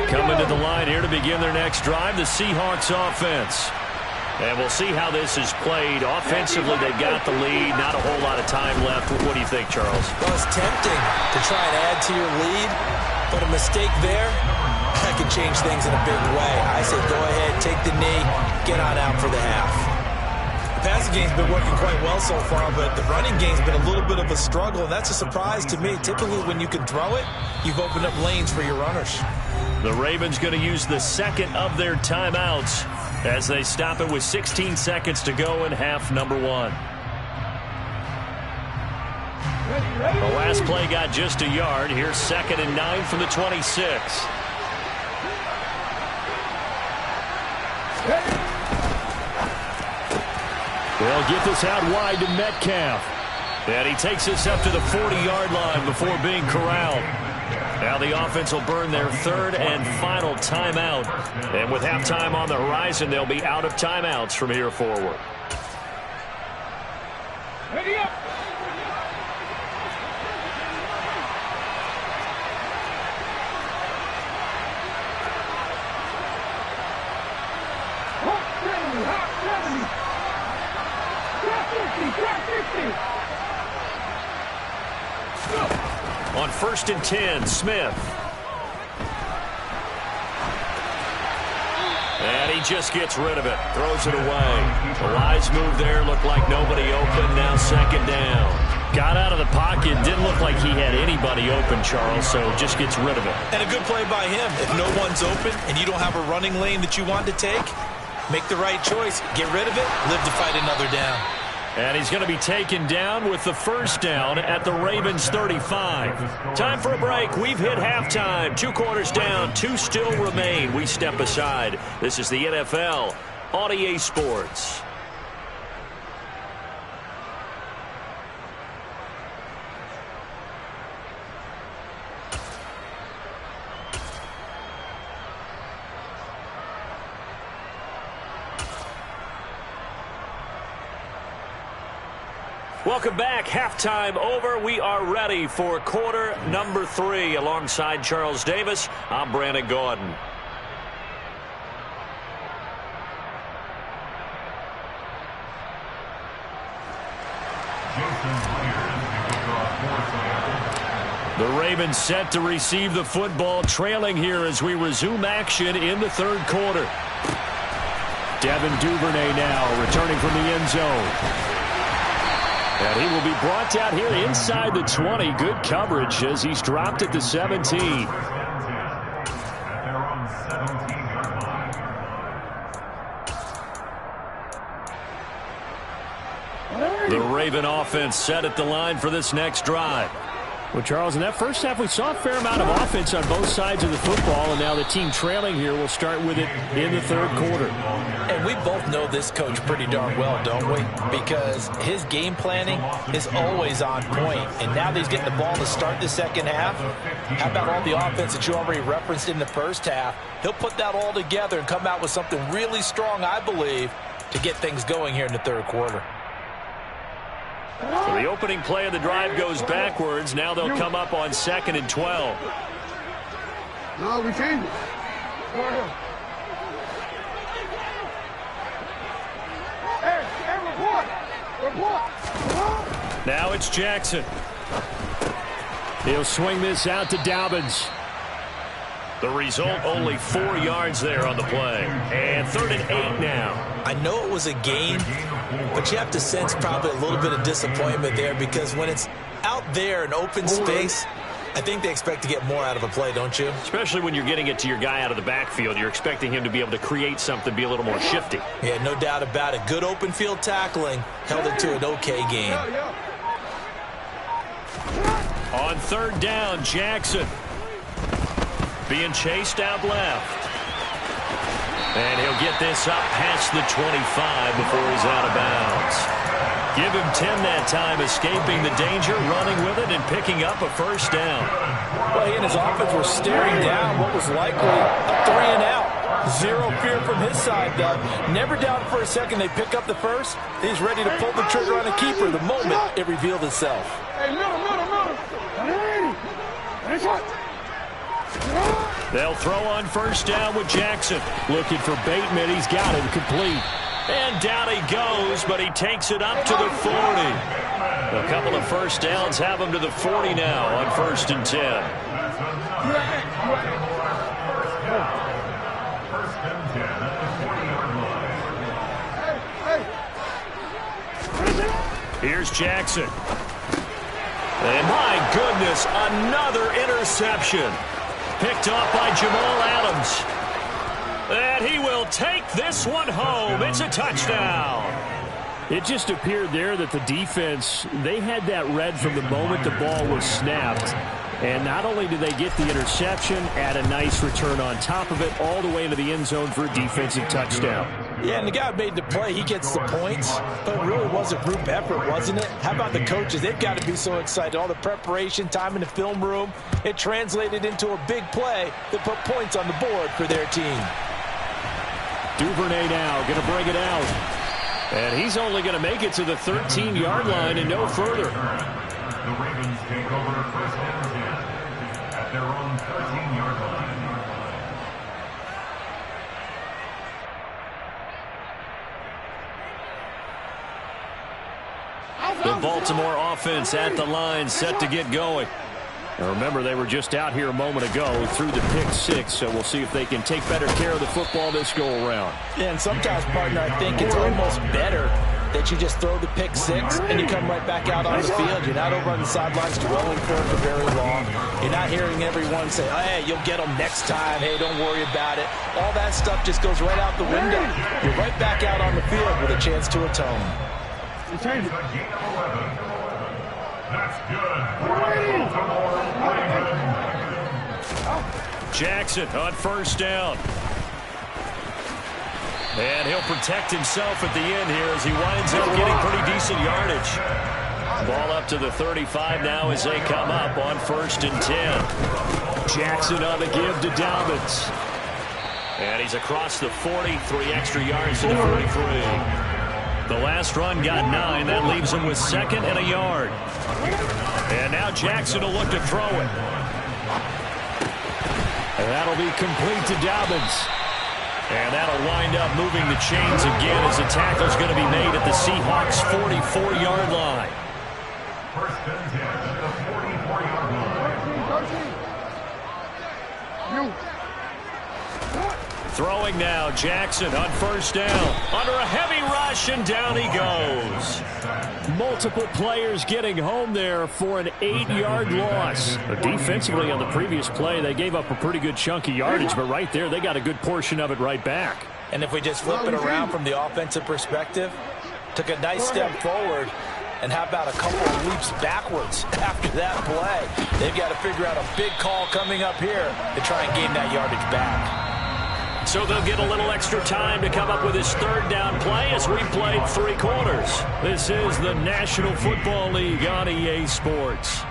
Coming to the line here to begin their next drive, the Seahawks offense. And we'll see how this is played. Offensively, they got the lead. Not a whole lot of time left. What do you think, Charles? Well, it's tempting to try and add to your lead, but a mistake there, that can change things in a big way. I say go ahead, take the knee, get on out for the half. The passing game's been working quite well so far, but the running game's been a little bit of a struggle, and that's a surprise to me. Typically, when you can throw it, you've opened up lanes for your runners. The Ravens going to use the second of their timeouts as they stop it with 16 seconds to go in half number 1. The last play got just a yard. Here's 2nd and 9 from the 26. They'll get this out wide to Metcalf. And he takes this up to the 40-yard line before being corralled. Now the offense will burn their 3rd and final timeout. And with halftime on the horizon, they'll be out of timeouts from here forward. Ready up. On 1st and 10, Smith. And he just gets rid of it. Throws it away. A wise move there. Looked like nobody open. Now 2nd down. Got out of the pocket. Didn't look like he had anybody open, Charles, so just gets rid of it. And a good play by him. If no one's open and you don't have a running lane that you want to take, make the right choice. Get rid of it. Live to fight another down. And he's going to be taken down with the 1st down at the Ravens 35. Time for a break. We've hit halftime. 2 quarters down. 2 still remain. We step aside. This is the NFL on EA Sports. Welcome back. Halftime over. We are ready for quarter number 3. Alongside Charles Davis, I'm Brandon Gordon. The Ravens set to receive the football, trailing here as we resume action in the 3rd quarter. Devin Duvernay now returning from the end zone. And he will be brought down here inside the 20. Good coverage as he's dropped at the 17. The Raven offense set at the line for this next drive. Well, Charles, in that first half, we saw a fair amount of offense on both sides of the football, and now the team trailing here will start with it in the 3rd quarter. And we both know this coach pretty darn well, don't we? Because his game planning is always on point. And now that he's getting the ball to start the 2nd half, how about all the offense that you already referenced in the 1st half? He'll put that all together and come out with something really strong, I believe, to get things going here in the 3rd quarter. So the opening play of the drive goes backwards. Now they'll come up on 2nd and 12. No, we changed it. Hey, report. Now it's Jackson. He'll swing this out to Dobbins. The result, only 4 yards there on the play. And 3rd and 8 now. I know it was a gain, but you have to sense probably a little bit of disappointment there because when it's out there in open space, I think they expect to get more out of a play, don't you? Especially when you're getting it to your guy out of the backfield. You're expecting him to be able to create something, be a little more shifty. Yeah, no doubt about it. Good open field tackling held it to an okay game. On 3rd down, Jackson being chased out left. And he'll get this up past the 25 before he's out of bounds. Give him 10 that time, escaping the danger, running with it, and picking up a 1st down. Well, he and his offense were staring down what was likely a 3 and out. Zero fear from his side, though. Never doubted for a second they pick up the 1st. He's ready to pull the trigger on a keeper the moment it revealed itself. Hey, middle. Nice one. They'll throw on 1st down with Jackson. Looking for Bateman. He's got him complete. And down he goes, but he takes it up to the 40. A couple of 1st downs have him to the 40 now on 1st and 10. Here's Jackson. And my goodness, another interception. Picked off by Jamal Adams. And he will take this one home. It's a touchdown. It just appeared there that the defense, they had that read from the moment the ball was snapped. And not only did they get the interception, add a nice return on top of it, all the way into the end zone for a defensive touchdown. Yeah, and the guy who made the play, he gets the points. But it really was a group effort, wasn't it? How about the coaches? They've got to be so excited. All the preparation, time in the film room, it translated into a big play that put points on the board for their team. Duvernay now going to bring it out. And he's only going to make it to the 13-yard line and no further. The Ravens take over first and 10 at their own 13-yard line. The Baltimore offense at the line, set to get going. And remember, they were just out here a moment ago through the pick six, so we'll see if they can take better care of the football this go-around. Yeah, and sometimes, partner, I think it's almost better that you just throw the pick six and you come right back out on the field. You're not over on the sidelines dwelling for it for very long. You're not hearing everyone say, oh, hey, you'll get them next time. Hey, don't worry about it. All that stuff just goes right out the window. You're right back out on the field with a chance to atone. That's good. Jackson on first down. And he'll protect himself at the end here as he winds up getting pretty decent yardage. Ball up to the 35 now as they come up on first and 10. Jackson on the give to Dobbins. And he's across the 40, 3 extra yards to the 43. The last run got 9. That leaves him with second and a yard. And now Jackson will look to throw it. And that'll be complete to Dobbins. And that'll wind up moving the chains again as the tackle's going to be made at the Seahawks' 44-yard line. First and 10 at the 44-yard line. Throwing now, Jackson on first down. Under a heavy rush, and down he goes. Multiple players getting home there for an 8-yard loss. But defensively on the previous play, they gave up a pretty good chunk of yardage, but right there, they got a good portion of it right back. And if we just flip it around from the offensive perspective, took a nice step forward, and how about a couple of leaps backwards after that play? They've got to figure out a big call coming up here to try and gain that yardage back. So they'll get a little extra time to come up with his third down play as we played 3 quarters. This is the National Football League on EA Sports.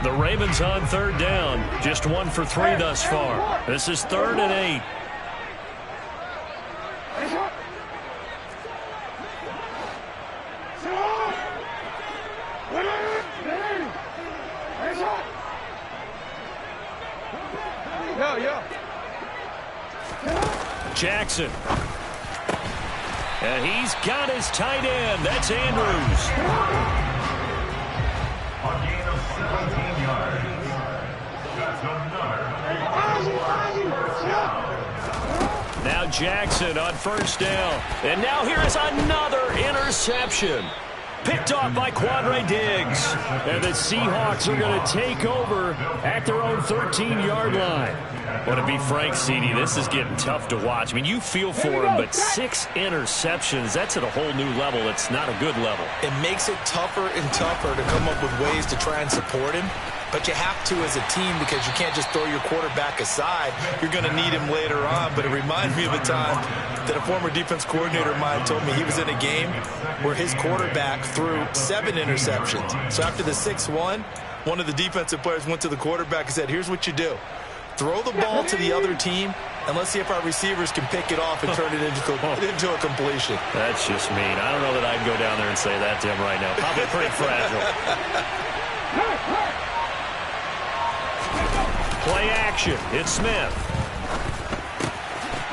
The Ravens on third down. Just 1 for 3 thus far. This is 3rd and 8. Jackson. And he's got his tight end. That's Andrews. A gain of 17 yards. That's another. Now Jackson on first down. And now here is another interception. Picked off by Quandre Diggs. And the Seahawks are going to take over at their own 13-yard line. Well, to be frank, CD, this is getting tough to watch. I mean, you feel for him, but 6 interceptions, that's at a whole new level. It's not a good level. It makes it tougher and tougher to come up with ways to try and support him. But you have to as a team because you can't just throw your quarterback aside. You're going to need him later on. But it reminds me of a time that a former defense coordinator of mine told me he was in a game where his quarterback threw 7 interceptions. So after the 6th one of the defensive players went to the quarterback and said, here's what you do. Throw the ball to the other team, and let's see if our receivers can pick it off and turn it into a completion. That's just mean. I don't know that I'd go down there and say that to him right now. Probably pretty fragile. Play action. It's Smith.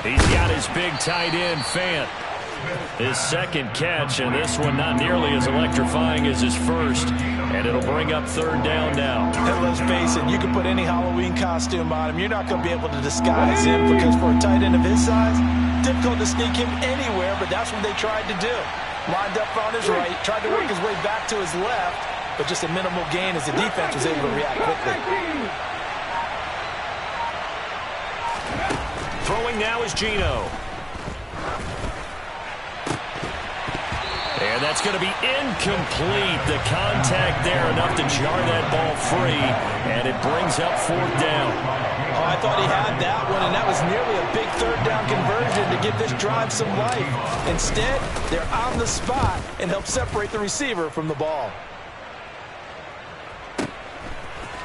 He's got his big tight end, Fant. His second catch, and this one not nearly as electrifying as his first. And it'll bring up 3rd down now. And let's face it, you can put any Halloween costume on him. You're not going to be able to disguise him because for a tight end of his size, difficult to sneak him anywhere, but that's what they tried to do. Lined up on his right, tried to work his way back to his left, but just a minimal gain as the defense was able to react quickly. Throwing now is Geno. And that's going to be incomplete. The contact there enough to jar that ball free, and it brings up 4th down. Oh, I thought he had that one, and that was nearly a big 3rd down conversion to give this drive some life. Instead, they're on the spot and help separate the receiver from the ball.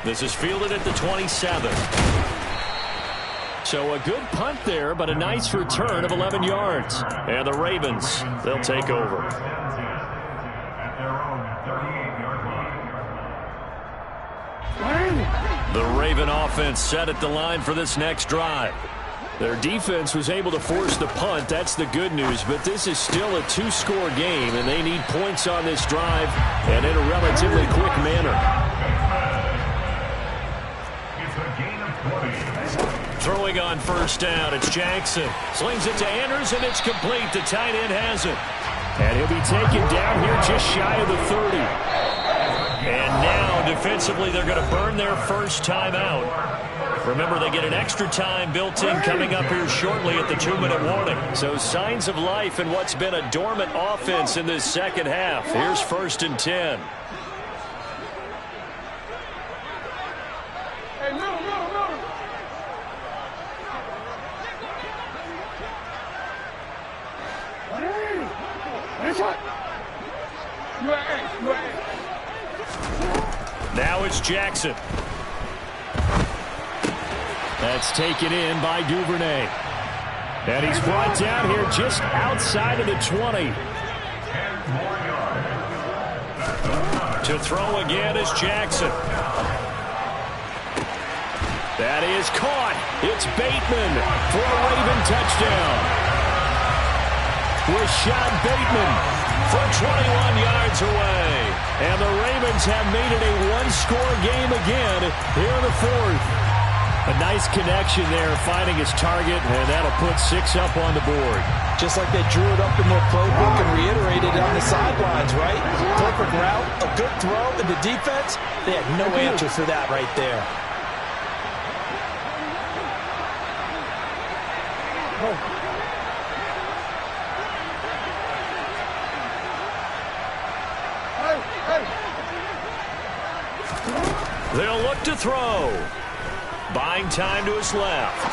This is fielded at the 27. So a good punt there, but a nice return of 11 yards. And the Ravens, they'll take over. The Raven offense set at the line for this next drive. Their defense was able to force the punt. That's the good news. But this is still a 2-score game, and they need points on this drive and in a relatively quick manner. Throwing on 1st down, it's Jackson. Slings it to Anders, and it's complete. The tight end has it. And he'll be taken down here just shy of the 30. And now, defensively, they're going to burn their first timeout. Remember, they get an extra time built in coming up here shortly at the 2-minute warning. So signs of life in what's been a dormant offense in this second half. Here's 1st and 10. Now it's Jackson. That's taken in by Duvernay. And he's brought down here just outside of the 20. To throw again is Jackson. That is caught. It's Bateman for a Raven touchdown. Rashad Bateman from 21 yards away. And the Ravens have made it a 1-score game again here in the 4th. A nice connection there, finding his target, and that'll put 6 up on the board. Just like they drew it up in their playbook and reiterated it on the sidelines, right? Perfect route, a good throw, and the defense, they had no answer for that right there. They'll look to throw. Buying time to his left.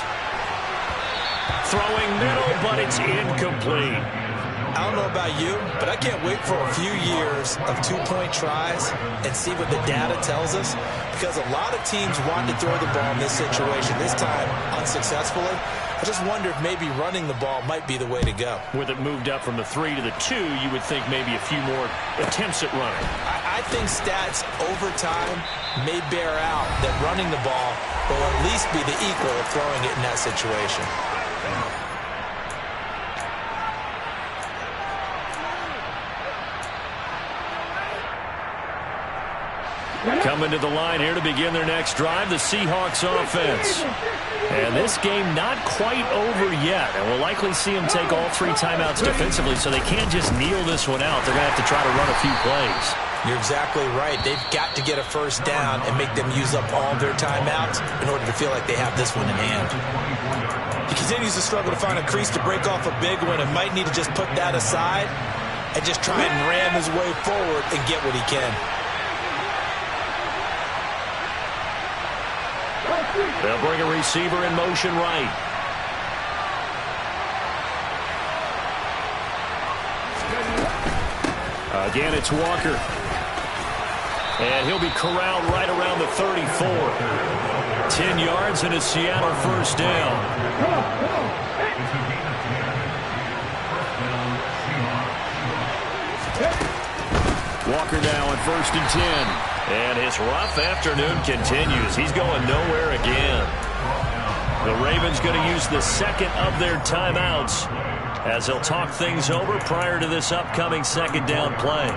Throwing middle, but it's incomplete. I don't know about you, but I can't wait for a few years of 2-point tries and see what the data tells us, because a lot of teams want to throw the ball in this situation, this time unsuccessfully. I just wonder if maybe running the ball might be the way to go. With it moved up from the 3 to the 2, you would think maybe a few more attempts at running. I think stats over time may bear out that running the ball will at least be the equal of throwing it in that situation. Coming to the line here to begin their next drive, the Seahawks offense. And this game not quite over yet. And we'll likely see them take all 3 timeouts defensively, so they can't just kneel this one out. They're going to have to try to run a few plays. You're exactly right. They've got to get a first down and make them use up all their timeouts in order to feel like they have this one in hand. He continues to struggle to find a crease to break off a big one and might need to just put that aside and just try and ram his way forward and get what he can. They'll bring a receiver in motion right. Again, it's Walker. And he'll be corralled right around the 34. 10 yards and a Seattle first down. Walker now on 1st and 10. And his rough afternoon continues. He's going nowhere again. The Ravens going to use the second of their timeouts as they'll talk things over prior to this upcoming second down play.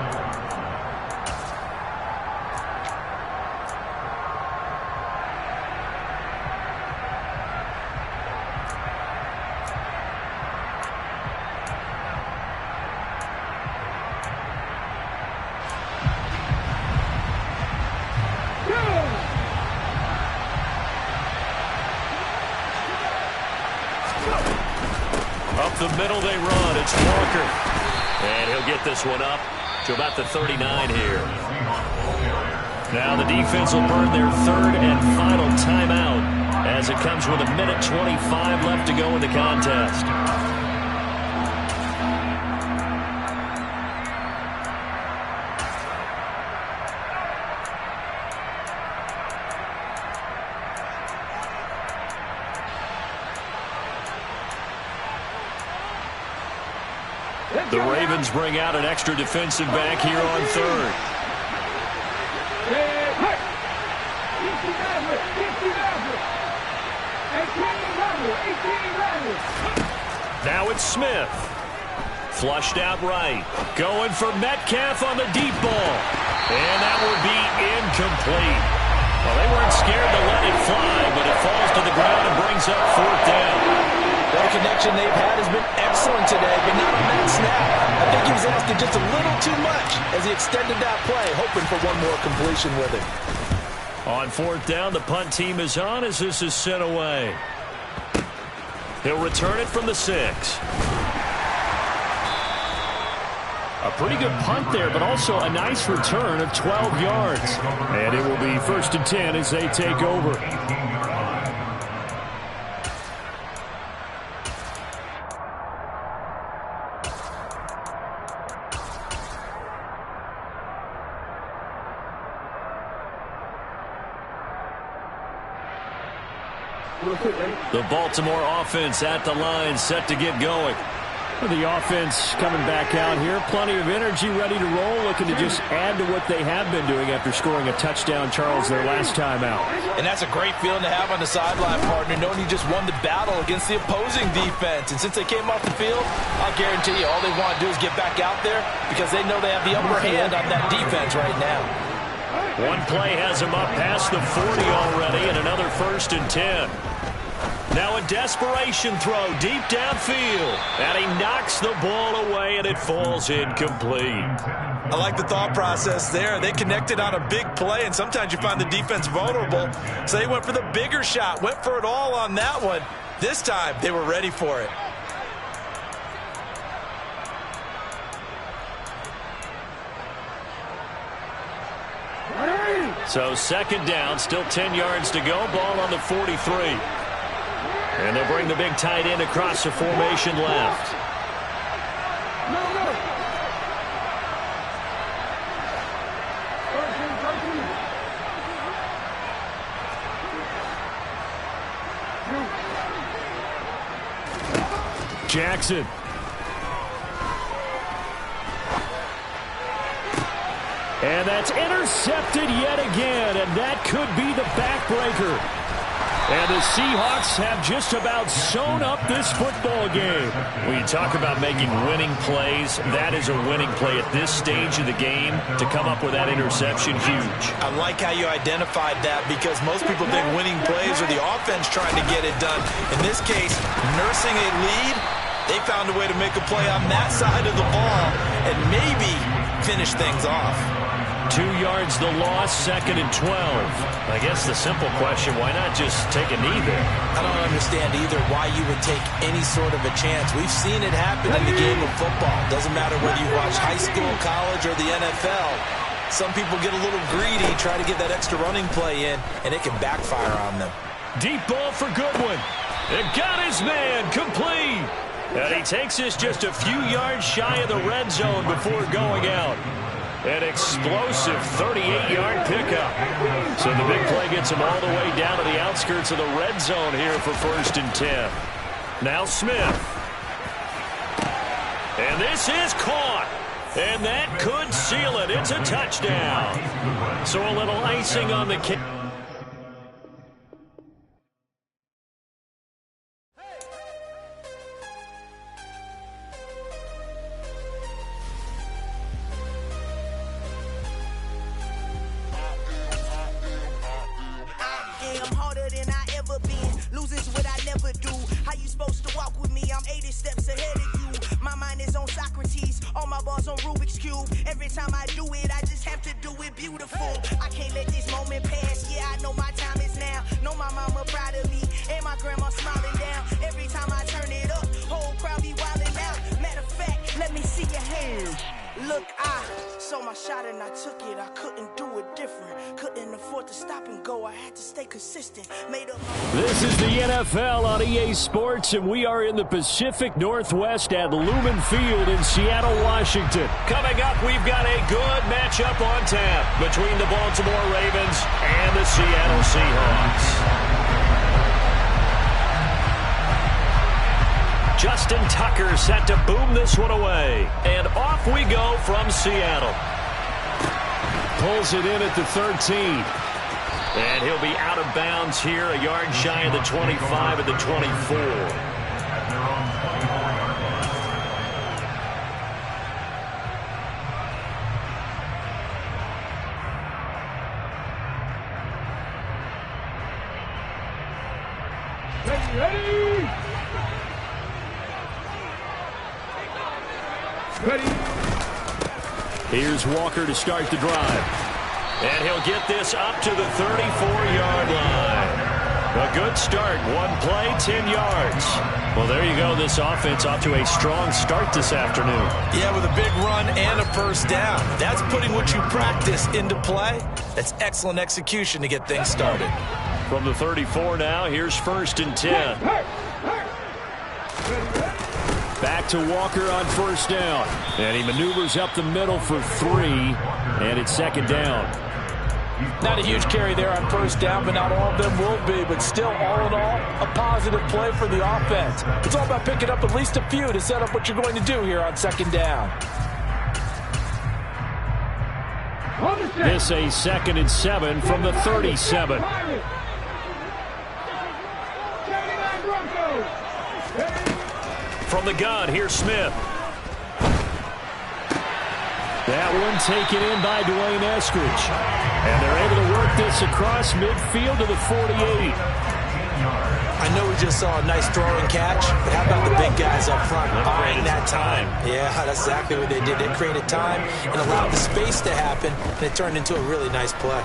the middle they run. It's Walker. And he'll get this one up to about the 39 here. Now the defense will burn their third and final timeout as it comes with 1:25 left to go in the contest. The Ravens bring out an extra defensive back here on third. Now it's Smith. Flushed out right. Going for Metcalf on the deep ball. And that will be incomplete. Well, they weren't scared to let it fly, but it falls to the ground and brings up fourth down. The connection they've had has been excellent today, but not on that snap. I think he was asking just a little too much as he extended that play, hoping for one more completion with it. On fourth down, the punt team is on as this is sent away. He'll return it from the 6. A pretty good punt there, but also a nice return of 12 yards. And it will be 1st and 10 as they take over. The Baltimore offense at the line, set to get going. The offense coming back out here. Plenty of energy, ready to roll, looking to just add to what they have been doing after scoring a touchdown, Charles, their last time out. And that's a great feeling to have on the sideline, partner, knowing you just won the battle against the opposing defense. And since they came off the field, I'll guarantee you all they want to do is get back out there because they know they have the upper hand on that defense right now. One play has him up past the 40 already, and another 1st and 10. Now a desperation throw deep downfield. And he knocks the ball away, and it falls incomplete. I like the thought process there. They connected on a big play, and sometimes you find the defense vulnerable. So they went for the bigger shot, went for it all on that one. This time, they were ready for it. So 2nd down, still 10 yards to go. Ball on the 43. And they'll bring the big tight end across the formation left. Jackson. And that's intercepted yet again, and that could be the backbreaker. And the Seahawks have just about sewn up this football game. When you talk about making winning plays, that is a winning play at this stage of the game. To come up with that interception, huge. I like how you identified that because most people think winning plays are the offense trying to get it done. In this case, nursing a lead, they found a way to make a play on that side of the ball and maybe finish things off. 2 yards the loss, 2nd and 12. I guess the simple question, why not just take a knee there? I don't understand either why you would take any sort of a chance. We've seen it happen in the game of football. Doesn't matter whether you watch high school, college, or the NFL. Some people get a little greedy, try to get that extra running play in, and it can backfire on them. Deep ball for Goodwin. It got his man, complete. And he takes this just a few yards shy of the red zone before going out. An explosive 38-yard pickup. So the big play gets him all the way down to the outskirts of the red zone here for 1st and 10. Now Smith. And this is caught. And that could seal it. It's a touchdown. So a little icing on the cake. Grandma smiling down every time I turn it up. Whole crowd be wildin'. shot and I took it. I couldn't do it different. Couldn't afford to stop and go. I had to stay consistent. Made up my... This is the NFL on EA Sports, and we are in the Pacific Northwest at Lumen Field in Seattle, Washington. Coming up, we've got a good matchup on tap between the Baltimore Ravens and the Seattle Seahawks. Justin Tucker set to boom this one away. And off we go from Seattle. Pulls it in at the 13. And he'll be out of bounds here, a yard shy of the 25 at the 24. Here's Walker to start the drive. And he'll get this up to the 34-yard line. A good start. One play, 10 yards. Well, there you go. This offense off to a strong start this afternoon. Yeah, with a big run and a first down. That's putting what you practice into play. That's excellent execution to get things started. From the 34 now, here's 1st and 10. Back to Walker on first down. And he maneuvers up the middle for 3. And it's 2nd down. Not a huge carry there on first down, but not all of them will be. But still, all in all, a positive play for the offense. It's all about picking up at least a few to set up what you're going to do here on 2nd down. This a 2nd and 7 from the 37. From the gun, here's Smith. That one taken in by Dwayne Eskridge. And they're able to work this across midfield to the 48. I know we just saw a nice throwing catch, but how about the big guys up front buying that time? Yeah, that's exactly what they did. They created time and allowed the space to happen, and it turned into a really nice play.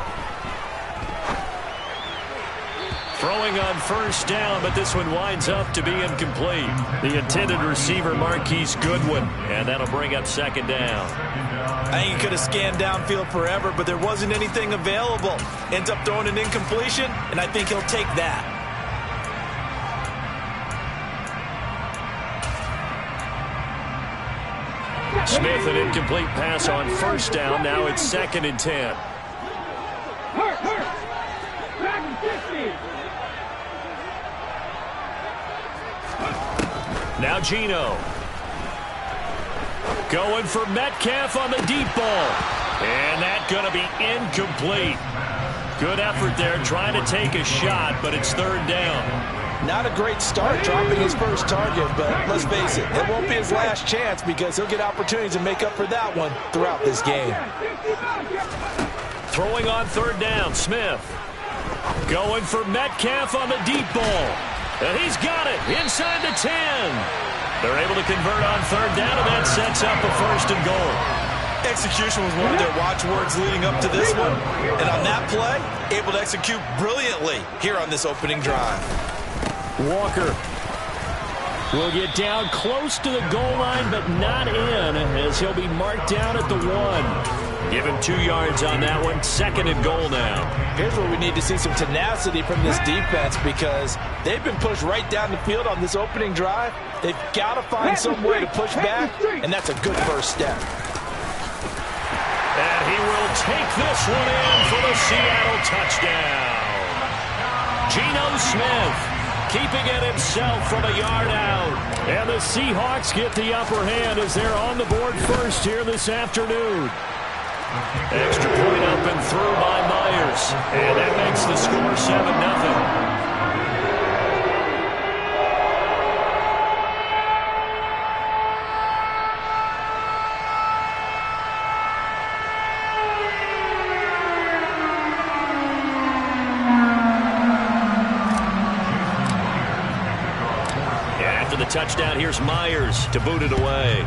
Throwing on first down, but this one winds up to be incomplete. The intended receiver, Marquise Goodwin, and that'll bring up 2nd down. I think he could have scanned downfield forever, but there wasn't anything available. Ends up throwing an incompletion, and I think he'll take that. Smith, an incomplete pass on first down. Now it's 2nd and 10. Now Geno. Going for Metcalf on the deep ball. And that's going to be incomplete. Good effort there trying to take a shot, but it's 3rd down. Not a great start dropping his first target, but let's face it, it won't be his last chance because he'll get opportunities to make up for that one throughout this game. Throwing on 3rd down, Smith. Going for Metcalf on the deep ball. And he's got it inside the 10. They're able to convert on 3rd down, and that sets up a 1st and goal. Execution was one of their watchwords leading up to this one. And on that play, able to execute brilliantly here on this opening drive. Walker will get down close to the goal line, but not in, as he'll be marked down at the 1. Give him 2 yards on that one. 2nd and goal now. Here's where we need to see some tenacity from this defense because they've been pushed right down the field on this opening drive. They've got to find some way to push back, and that's a good first step. And he will take this one in for the Seattle touchdown. Geno Smith keeping it himself from a yard out. And the Seahawks get the upper hand as they're on the board first here this afternoon. Extra point up and through by Myers. And that makes the score 7-0. After the touchdown, here's Myers to boot it away.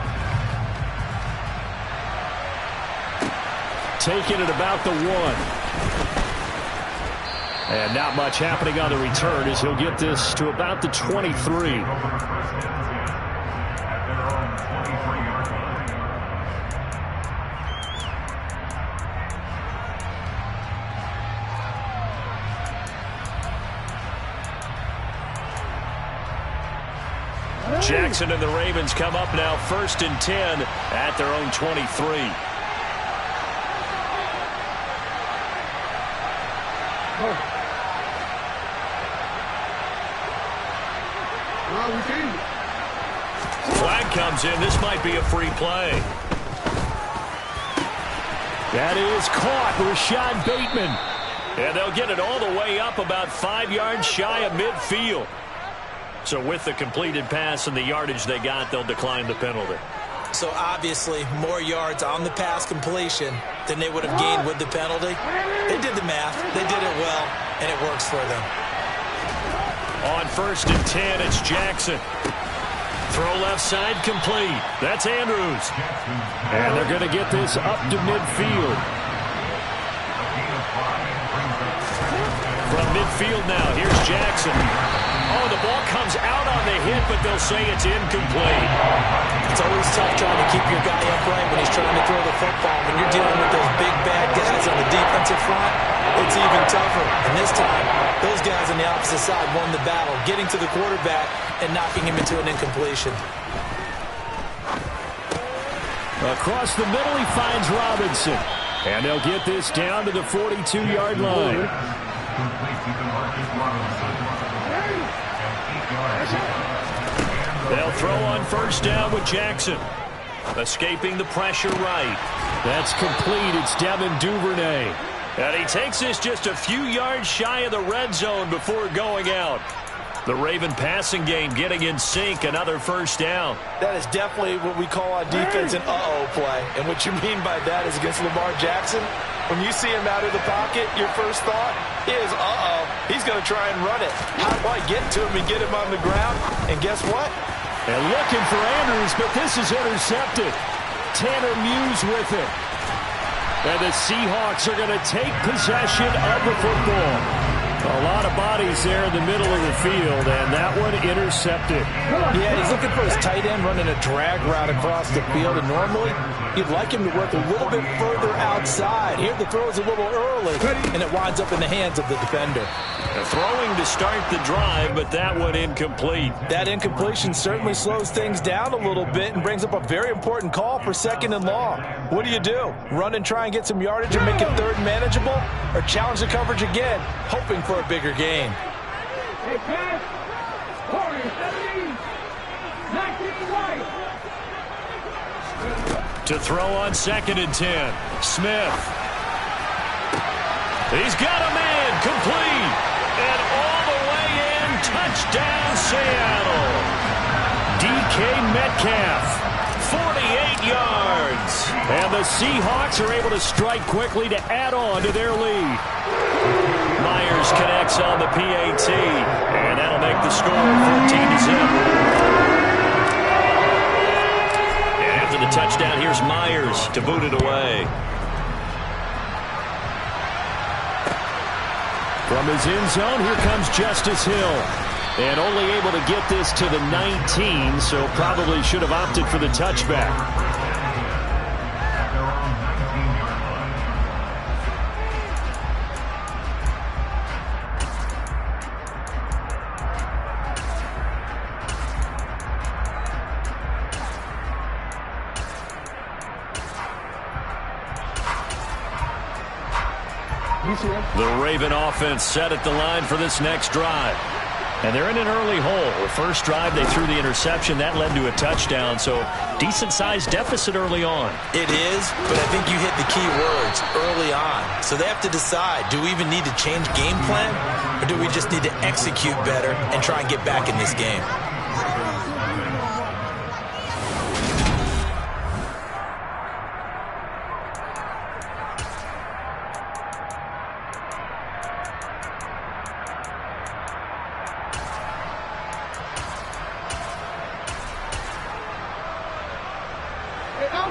Taking it about the 1. And not much happening on the return as he'll get this to about the 23. Jackson and the Ravens come up now 1st and 10 at their own 23. Flag comes in. This might be a free play. That is caught. Rashad Bateman. And they'll get it all the way up about 5 yards shy of midfield. So with the completed pass and the yardage they got, they'll decline the penalty. So obviously more yards on the pass completion than they would have gained with the penalty. They did the math. They did it well, and it works for them. On 1st and 10, it's Jackson. Throw left side complete. That's Andrews. And they're going to get this up to midfield. From midfield now, here's Jackson. Oh, the ball comes out on the hit, but they'll say it's incomplete. It's always tough trying to keep your guy upright when he's trying to throw the football. When you're dealing with those big, bad guys on the defensive front, it's even tougher. And this time, those guys on the opposite side won the battle, getting to the quarterback and knocking him into an incompletion. Across the middle, he finds Robinson. And they'll get this down to the 42-yard line. They'll throw on 1st down with Jackson. Escaping the pressure right. That's complete. It's Devin Duvernay. And he takes this just a few yards shy of the red zone before going out. The Raven passing game getting in sync. Another 1st down. That is definitely what we call on defense an uh-oh play. And what you mean by that is against Lamar Jackson, when you see him out of the pocket, your first thought is, uh-oh, he's going to try and run it. How do I get to him and get him on the ground? And guess what? And looking for Andrews, but this is intercepted. Tanner Muse with it. And the Seahawks are going to take possession of the football. A lot of bodies there in the middle of the field, and that one intercepted. Yeah, he's looking for his tight end running a drag route across the field, and normally you'd like him to work a little bit further outside. Here the throw is a little early, and it winds up in the hands of the defender. Throwing to start the drive, but that one incomplete. That incompletion certainly slows things down a little bit and brings up a very important call for 2nd and long. What do? Run and try and get some yardage and make it 3rd manageable, or challenge the coverage again, hoping for a bigger gain? Hey, pass. 40, 70, 19 right. To throw on 2nd and 10. Smith. He's got a man. Complete. And all the way in. Touchdown, Seattle. DK Metcalf. 48 yards. And the Seahawks are able to strike quickly to add on to their lead. Myers connects on the PAT. And that'll make the score 14-0. And after the touchdown, here's Myers to boot it away. From his end zone, here comes Justice Hill. And only able to get this to the 19, so probably should have opted for the touchback. The Raven offense set at the line for this next drive. And they're in an early hole. The first drive, they threw the interception. That led to a touchdown, so decent-sized deficit early on. It is, but I think you hit the key words early on. So they have to decide, do we even need to change game plan, or do we just need to execute better and try and get back in this game?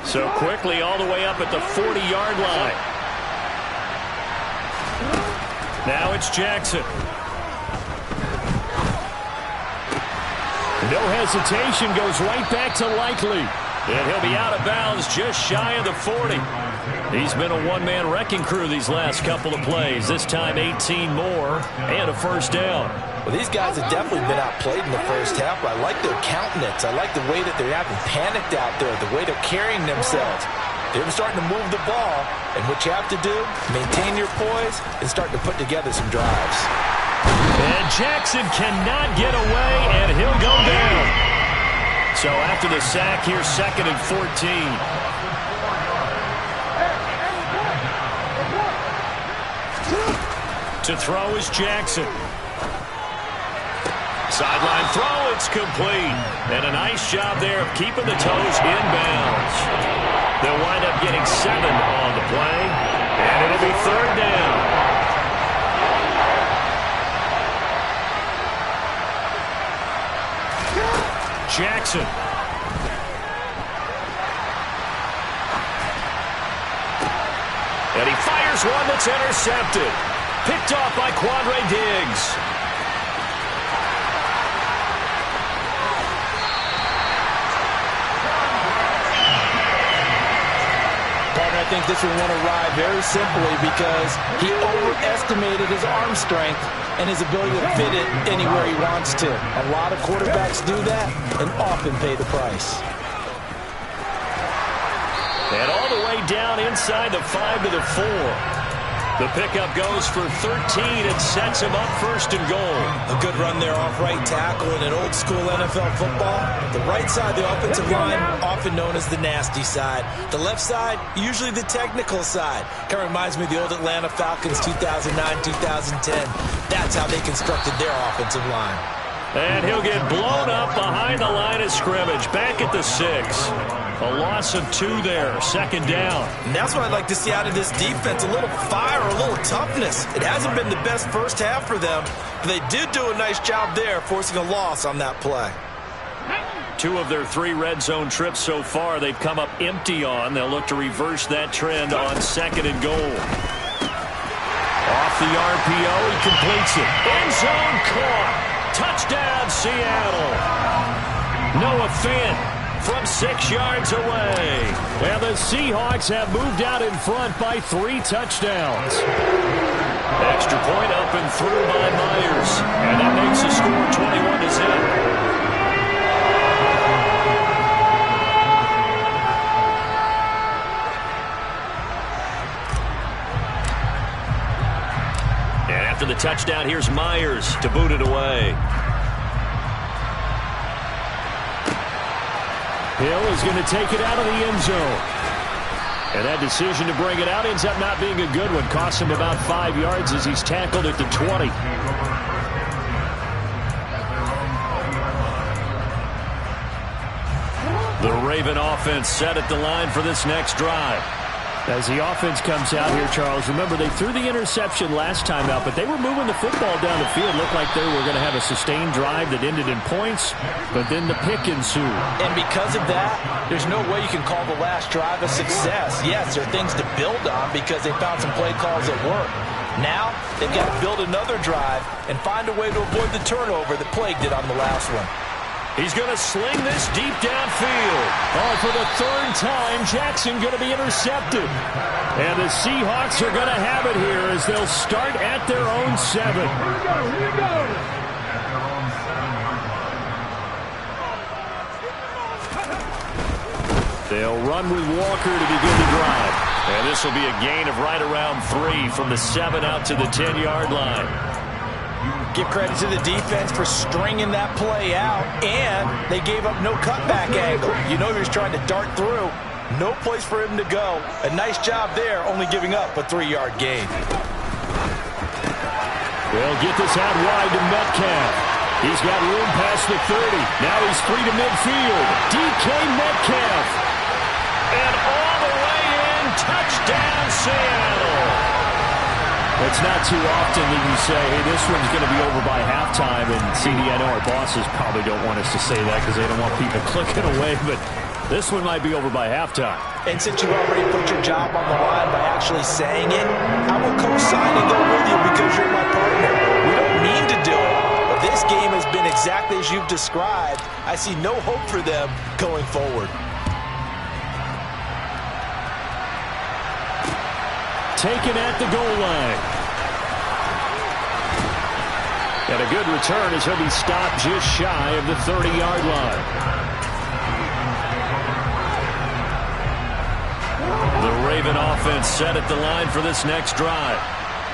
So quickly all the way up at the 40-yard line. Now it's Jackson. No hesitation, goes right back to Likely. And he'll be out of bounds just shy of the 40. He's been a one-man wrecking crew these last couple of plays. This time 18 more and a first down. Well, these guys have definitely been outplayed in the first half, but I like their countenance. I like the way that they're acting panicked out there, the way they're carrying themselves. They're starting to move the ball, and what you have to do, maintain your poise and start to put together some drives. And Jackson cannot get away, and he'll go down. So after the sack, here's 2nd and 14. To throw is Jackson. Sideline throw, it's complete. And a nice job there of keeping the toes inbounds. They'll wind up getting 7 on the play, and it'll be 3rd down. Jackson. And he fires one that's intercepted. Picked off by Quandre Diggs. Partner, I think this one won't arrive very simply because he overestimated his arm strength and his ability to fit it anywhere he wants to. A lot of quarterbacks do that and often pay the price. And all the way down inside the 5 to the 4. The pickup goes for 13 and sets him up 1st and goal. A good run there off right tackle in an old school NFL football. The right side of the offensive line, often known as the nasty side. The left side, usually the technical side. Kind of reminds me of the old Atlanta Falcons 2009-2010. That's how they constructed their offensive line. And he'll get blown up behind the line of scrimmage. Back at the 6. A loss of 2 there, 2nd down. And that's what I'd like to see out of this defense. A little fire, a little toughness. It hasn't been the best first half for them, but they did do a nice job there, forcing a loss on that play. 2 of their 3 red zone trips so far they've come up empty on. They'll look to reverse that trend on 2nd and goal. Off the RPO, he completes it. End zone caught. Touchdown, Seattle. Noah Fant from 6 yards away. And the Seahawks have moved out in front by 3 touchdowns. Extra point up and through by Myers. And that makes the score 21-0. And after the touchdown, here's Myers to boot it away. Hill is going to take it out of the end zone. And that decision to bring it out ends up not being a good one. Costs him about 5 yards as he's tackled at the 20. The Raven offense set at the line for this next drive. As the offense comes out here, Charles, remember they threw the interception last time out, but they were moving the football down the field. Looked like they were going to have a sustained drive that ended in points, but then the pick ensued. And because of that, there's no way you can call the last drive a success. Yes, there are things to build on because they found some play calls that work. Now, they've got to build another drive and find a way to avoid the turnover that plagued it on the last one. He's going to sling this deep downfield. Oh, for the 3rd time, Jackson going to be intercepted. And the Seahawks are going to have it here as they'll start at their own 7. Here we go. They'll run with Walker to begin the drive. And this will be a gain of right around 3 from the 7 out to the 10-yard line. Give credit to the defense for stringing that play out, and they gave up no cutback angle. You know he was trying to dart through. No place for him to go. A nice job there, only giving up a 3-yard gain. They'll get this out wide to Metcalf. He's got room past the 30. Now he's free to midfield. DK Metcalf. And all the way in, touchdown Seattle. It's not too often that you say, hey, this one's going to be over by halftime. And, CD, I know our bosses probably don't want us to say that because they don't want people clicking away, but this one might be over by halftime. And since you've already put your job on the line by actually saying it, I will co-sign and go with you because you're my partner. We don't mean to do it, but this game has been exactly as you've described. I see no hope for them going forward. taken at the goal line. And a good return as he'll be stopped just shy of the 30-yard line. The Raven offense set at the line for this next drive.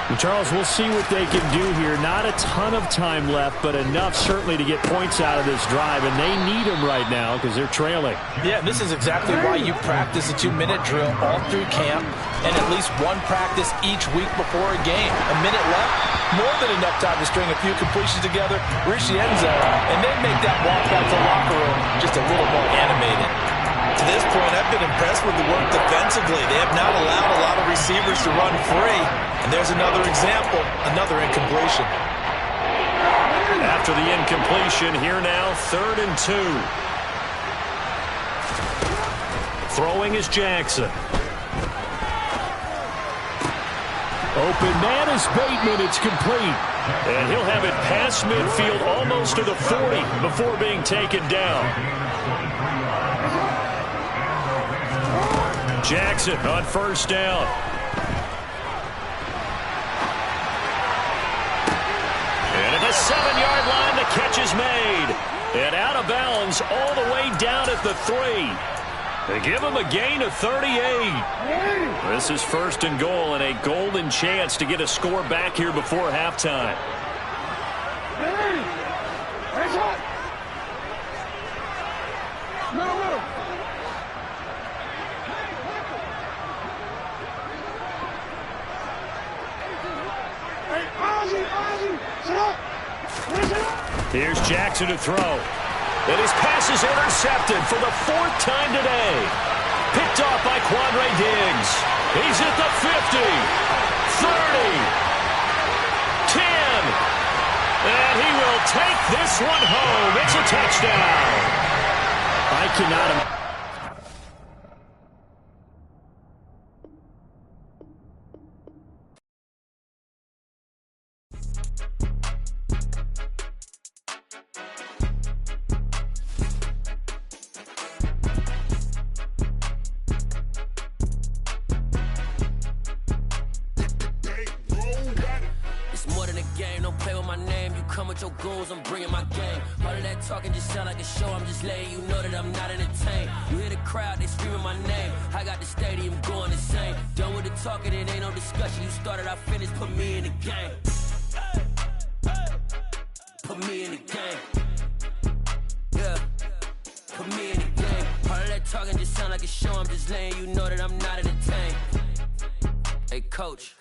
And Charles, we'll see what they can do here. Not a ton of time left, but enough certainly to get points out of this drive, and they need them right now because they're trailing. Yeah, this is exactly why you practice a 2-minute drill all through camp and at least one practice each week before a game. A minute left, more than enough time to string a few completions together, reach the end zone, and then make that walk back to the locker room just a little more animated. To this point, I've been impressed with the work defensively. They have not allowed a lot of receivers to run free. And there's another example, another incompletion. After the incompletion, here now, 3rd and 2. Throwing is Jackson. Open man is Bateman. It's complete. And he'll have it past midfield almost to the 40 before being taken down. Jackson on 1st down. And at the 7-yard line, the catch is made. And out of bounds all the way down at the 3. They give him a gain of 38. This is 1st and goal and a golden chance to get a score back here before halftime. Here's Jackson to throw. And his pass is intercepted for the 4th time today. Picked off by Quandre Diggs. He's at the 50, 30, 10. And he will take this one home. It's a touchdown. I cannot imagine. Your goals, I'm bringing my game. All of that talking just sound like a show. I'm just letting you know that I'm not entertained. You hear the crowd, they screaming my name. I got the stadium going insane. Done with the talking, it ain't no discussion. You started, I finished, put me in the game. Put me in the game. Yeah, put me in the game. All of that talking just sound like a show. I'm just letting you know that I'm not entertained. Hey, coach.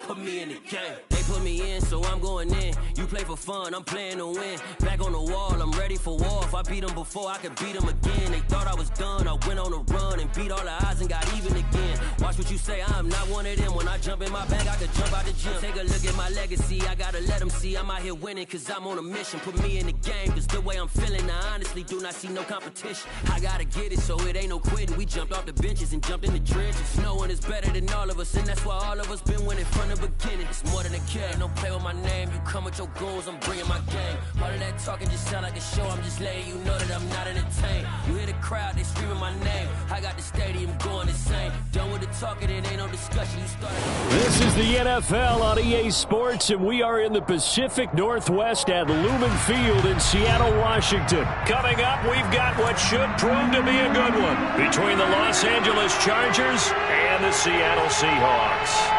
Put me in the game. They put me in, so I'm going in. You play for fun, I'm playing to win. Back on the wall, I'm ready for war. If I beat them before, I could beat them again. They thought I was done, I went on a run and beat all the odds and got even again. Watch what you say, I'm not one of them. When I jump in my bag, I could jump out the gym. Take a look at my legacy, I gotta let them see I'm out here winning, cause I'm on a mission. Put me in the game, cause the way I'm feeling, I honestly do not see no competition. I gotta get it, so it ain't no quitting. We jumped off the benches and jumped in the trenches. No one is better than all of us, and that's why all of us been winning from the beginning. It's more than a kid, don't play with my name. You come with your goals, I'm bringing my game. All of that talking just sound like a show. I'm just letting you know that I'm not entertained. You hear the crowd, they screaming my name. I got the stadium going insane. Done with the talking, it ain't no discussion. You started. This is the NFL on EA Sports, and we are in the Pacific Northwest at Lumen Field in Seattle, Washington. Coming up, we've got what should prove to be a good one between the Los Angeles Chargers and the Seattle Seahawks.